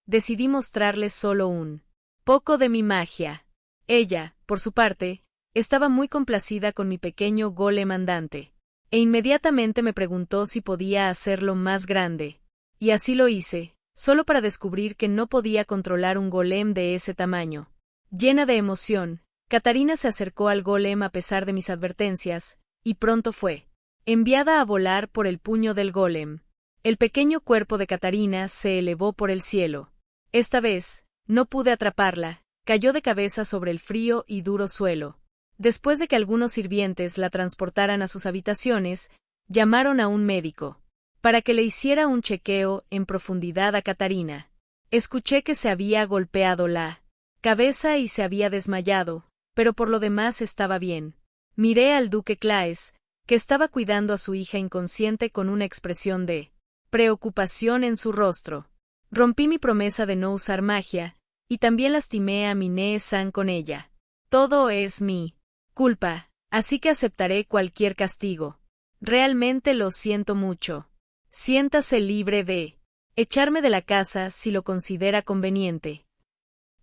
decidí mostrarles solo un poco de mi magia. Ella, por su parte, estaba muy complacida con mi pequeño golem andante, e inmediatamente me preguntó si podía hacerlo más grande. Y así lo hice, solo para descubrir que no podía controlar un golem de ese tamaño. Llena de emoción, Catarina se acercó al golem a pesar de mis advertencias, y pronto fue enviada a volar por el puño del golem. El pequeño cuerpo de Catarina se elevó por el cielo. Esta vez, no pude atraparla, cayó de cabeza sobre el frío y duro suelo. Después de que algunos sirvientes la transportaran a sus habitaciones, llamaron a un médico para que le hiciera un chequeo en profundidad a Catarina. Escuché que se había golpeado la cabeza y se había desmayado, pero por lo demás estaba bien. Miré al duque Claes, que estaba cuidando a su hija inconsciente con una expresión de preocupación en su rostro. Rompí mi promesa de no usar magia, y también lastimé a mi Nea-san con ella. Todo es mi culpa, así que aceptaré cualquier castigo. Realmente lo siento mucho. Siéntase libre de echarme de la casa si lo considera conveniente.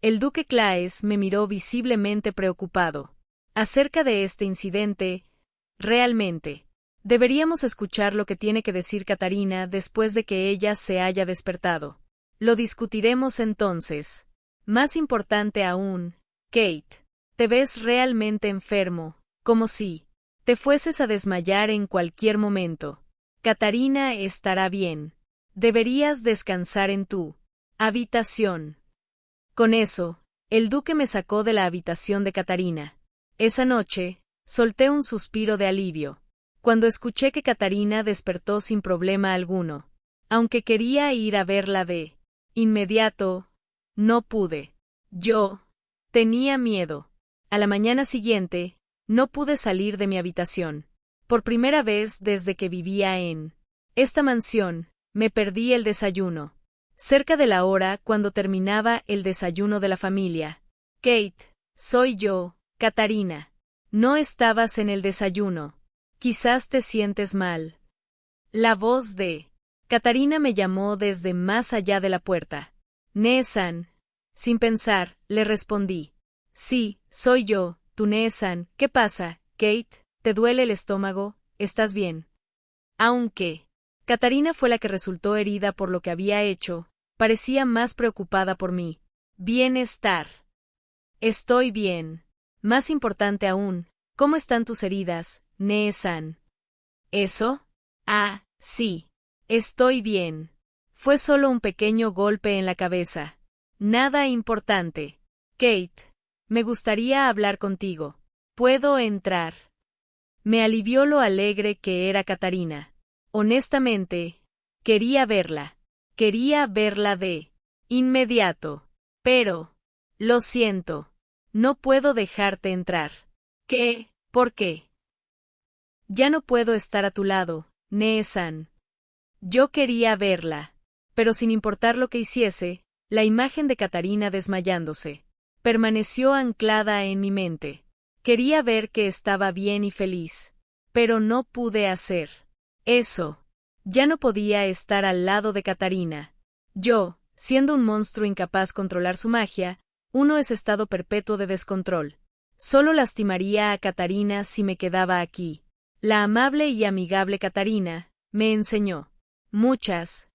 El duque Claes me miró visiblemente preocupado. Acerca de este incidente, realmente, deberíamos escuchar lo que tiene que decir Catarina después de que ella se haya despertado. Lo discutiremos entonces. Más importante aún, Kate, te ves realmente enfermo, como si te fueses a desmayar en cualquier momento. Catarina estará bien. Deberías descansar en tu habitación. Con eso, el duque me sacó de la habitación de Catarina. Esa noche, solté un suspiro de alivio, cuando escuché que Catarina despertó sin problema alguno. Aunque quería ir a verla de inmediato, no pude. Yo tenía miedo. A la mañana siguiente, no pude salir de mi habitación. Por primera vez desde que vivía en esta mansión, me perdí el desayuno. Cerca de la hora cuando terminaba el desayuno de la familia. Kate, soy yo, Catarina. No estabas en el desayuno. Quizás te sientes mal. La voz de Catarina me llamó desde más allá de la puerta. Nea-san. Sin pensar, le respondí. Sí, soy yo, tu Nea-san. ¿Qué pasa, Kate? ¿Te duele el estómago? ¿Estás bien? Aunque Catarina fue la que resultó herida por lo que había hecho, parecía más preocupada por mi bienestar. Estoy bien. Más importante aún, ¿cómo están tus heridas, Nea-san? ¿Eso? Ah, sí. Estoy bien. Fue solo un pequeño golpe en la cabeza. Nada importante. Kate, me gustaría hablar contigo. ¿Puedo entrar? Me alivió lo alegre que era Catarina. Honestamente, quería verla. Quería verla de inmediato. Pero, lo siento, no puedo dejarte entrar. ¿Qué? ¿Por qué? Ya no puedo estar a tu lado, Nea-san. Yo quería verla, pero sin importar lo que hiciese, la imagen de Catarina desmayándose permaneció anclada en mi mente. Quería ver que estaba bien y feliz. pero no pude hacer eso. Ya no podía estar al lado de Catarina. Yo, siendo un monstruo incapaz de controlar su magia, uno es estado perpetuo de descontrol. Solo lastimaría a Catarina si me quedaba aquí. La amable y amigable Catarina me enseñó muchas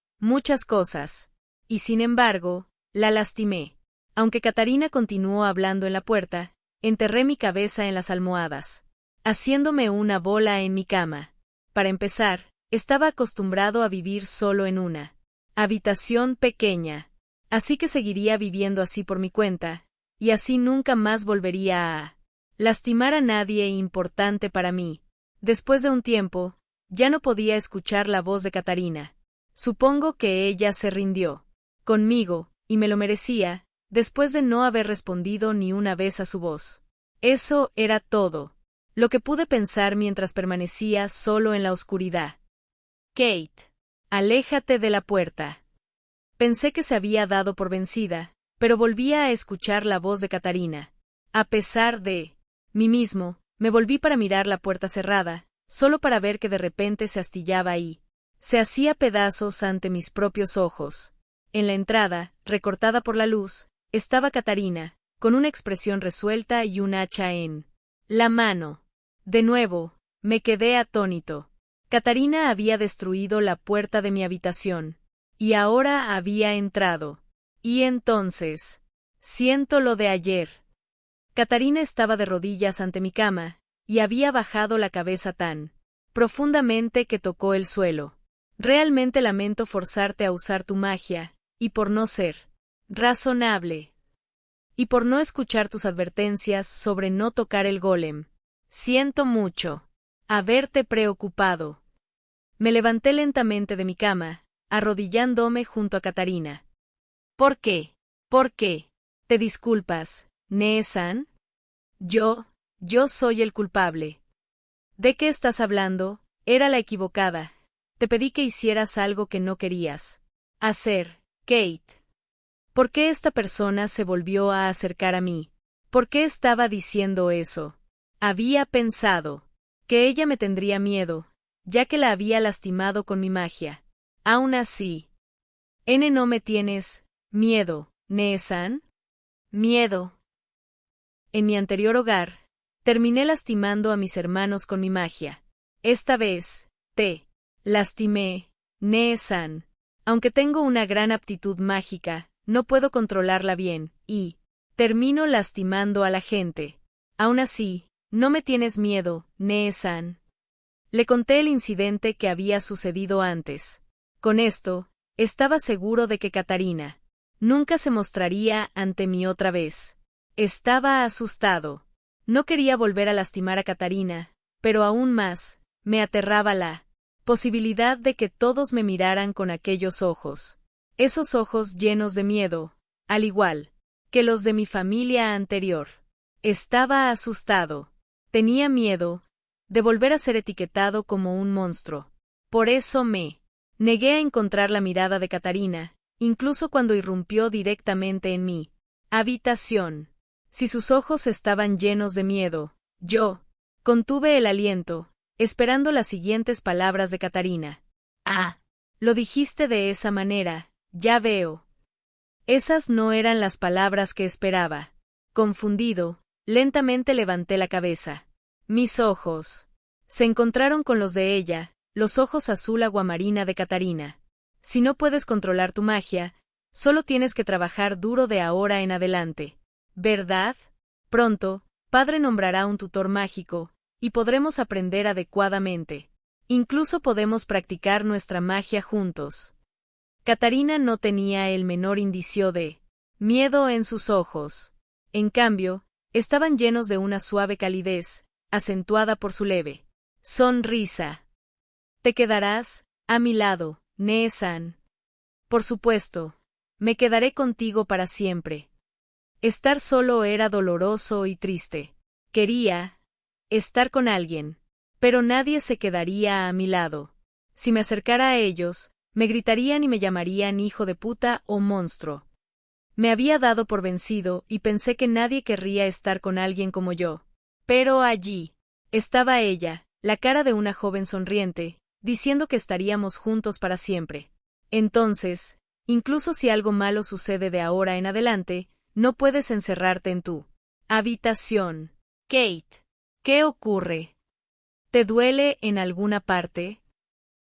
cosas. Y sin embargo, la lastimé. Aunque Catarina continuó hablando en la puerta, enterré mi cabeza en las almohadas, haciéndome una bola en mi cama. Para empezar, estaba acostumbrado a vivir solo en una habitación pequeña, así que seguiría viviendo así por mi cuenta, y así nunca más volvería a lastimar a nadie importante para mí. Después de un tiempo, ya no podía escuchar la voz de Catarina. Supongo que ella se rindió conmigo, y me lo merecía, después de no haber respondido ni una vez a su voz. Eso era todo lo que pude pensar mientras permanecía solo en la oscuridad. Kate, aléjate de la puerta. Pensé que se había dado por vencida, pero volvía a escuchar la voz de Catarina. A pesar de mí mismo, me volví para mirar la puerta cerrada, solo para ver que de repente se astillaba ahí. Se hacía pedazos ante mis propios ojos. En la entrada, recortada por la luz, estaba Catarina, con una expresión resuelta y un hacha en la mano. De nuevo, me quedé atónito. Catarina había destruido la puerta de mi habitación, y ahora había entrado. Y entonces, siento lo de ayer. Catarina estaba de rodillas ante mi cama, y había bajado la cabeza tan profundamente que tocó el suelo. Realmente lamento forzarte a usar tu magia, y por no ser razonable, y por no escuchar tus advertencias sobre no tocar el golem. Siento mucho haberte preocupado. Me levanté lentamente de mi cama, arrodillándome junto a Catarina. ¿Por qué? ¿Por qué? ¿Te disculpas, Nee-san? Yo soy el culpable. ¿De qué estás hablando? Era la equivocada. Te pedí que hicieras algo que no querías hacer, Kate. ¿Por qué esta persona se volvió a acercar a mí? ¿Por qué estaba diciendo eso? Había pensado que ella me tendría miedo, ya que la había lastimado con mi magia. Aún así, ¿no me tienes miedo, Nee-san? Miedo. En mi anterior hogar, terminé lastimando a mis hermanos con mi magia. Esta vez, te lastimé, Nee-san. Aunque tengo una gran aptitud mágica, no puedo controlarla bien, y termino lastimando a la gente. Aún así, no me tienes miedo, Nee-san. Le conté el incidente que había sucedido antes. Con esto, estaba seguro de que Catarina nunca se mostraría ante mí otra vez. Estaba asustado. No quería volver a lastimar a Catarina, pero aún más, me aterraba la posibilidad de que todos me miraran con aquellos ojos. Esos ojos llenos de miedo, al igual que los de mi familia anterior. Estaba asustado. Tenía miedo de volver a ser etiquetado como un monstruo. Por eso me negué a encontrar la mirada de Catarina, incluso cuando irrumpió directamente en mi habitación. Si sus ojos estaban llenos de miedo, yo contuve el aliento, esperando las siguientes palabras de Catarina. Ah, lo dijiste de esa manera, ya veo. Esas no eran las palabras que esperaba. Confundido, lentamente levanté la cabeza. Mis ojos se encontraron con los de ella, los ojos azul aguamarina de Catarina. Si no puedes controlar tu magia, solo tienes que trabajar duro de ahora en adelante. ¿Verdad? Pronto, Padre nombrará un tutor mágico, y podremos aprender adecuadamente. Incluso podemos practicar nuestra magia juntos. Catarina no tenía el menor indicio de miedo en sus ojos. En cambio, estaban llenos de una suave calidez, acentuada por su leve sonrisa. ¿Te quedarás a mi lado, Nee-san? Por supuesto, me quedaré contigo para siempre. Estar solo era doloroso y triste. Quería estar con alguien, pero nadie se quedaría a mi lado. Si me acercara a ellos, me gritarían y me llamarían hijo de puta o monstruo. Me había dado por vencido y pensé que nadie querría estar con alguien como yo. Pero allí estaba ella, la cara de una joven sonriente, diciendo que estaríamos juntos para siempre. Entonces, incluso si algo malo sucede de ahora en adelante, no puedes encerrarte en tu habitación. Kate, ¿qué ocurre? ¿Te duele en alguna parte?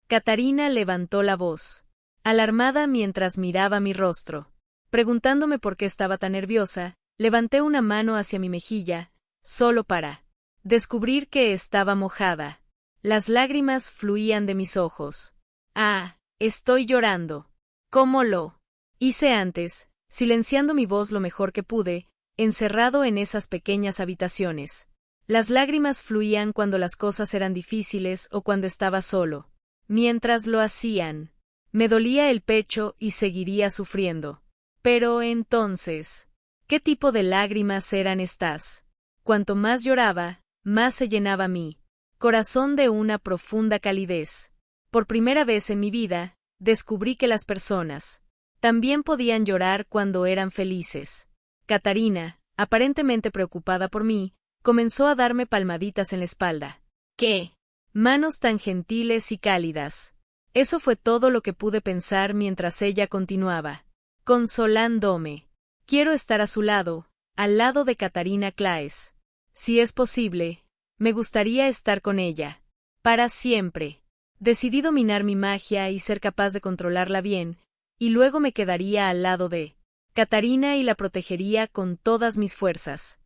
Catarina levantó la voz, alarmada mientras miraba mi rostro. Preguntándome por qué estaba tan nerviosa, levanté una mano hacia mi mejilla, solo para descubrir que estaba mojada. Las lágrimas fluían de mis ojos. Ah, estoy llorando. ¿Cómo lo hice antes, silenciando mi voz lo mejor que pude, encerrado en esas pequeñas habitaciones? Las lágrimas fluían cuando las cosas eran difíciles o cuando estaba solo. Mientras lo hacían, me dolía el pecho y seguiría sufriendo. Pero entonces, ¿qué tipo de lágrimas eran estas? Cuanto más lloraba, más se llenaba mi corazón de una profunda calidez. Por primera vez en mi vida, descubrí que las personas también podían llorar cuando eran felices. Catarina, aparentemente preocupada por mí, comenzó a darme palmaditas en la espalda. ¡Qué manos tan gentiles y cálidas! Eso fue todo lo que pude pensar mientras ella continuaba, consolándome. Quiero estar a su lado, al lado de Catarina Claes. Si es posible, me gustaría estar con ella. Para siempre. Decidí dominar mi magia y ser capaz de controlarla bien, y luego me quedaría al lado de Catarina y la protegería con todas mis fuerzas.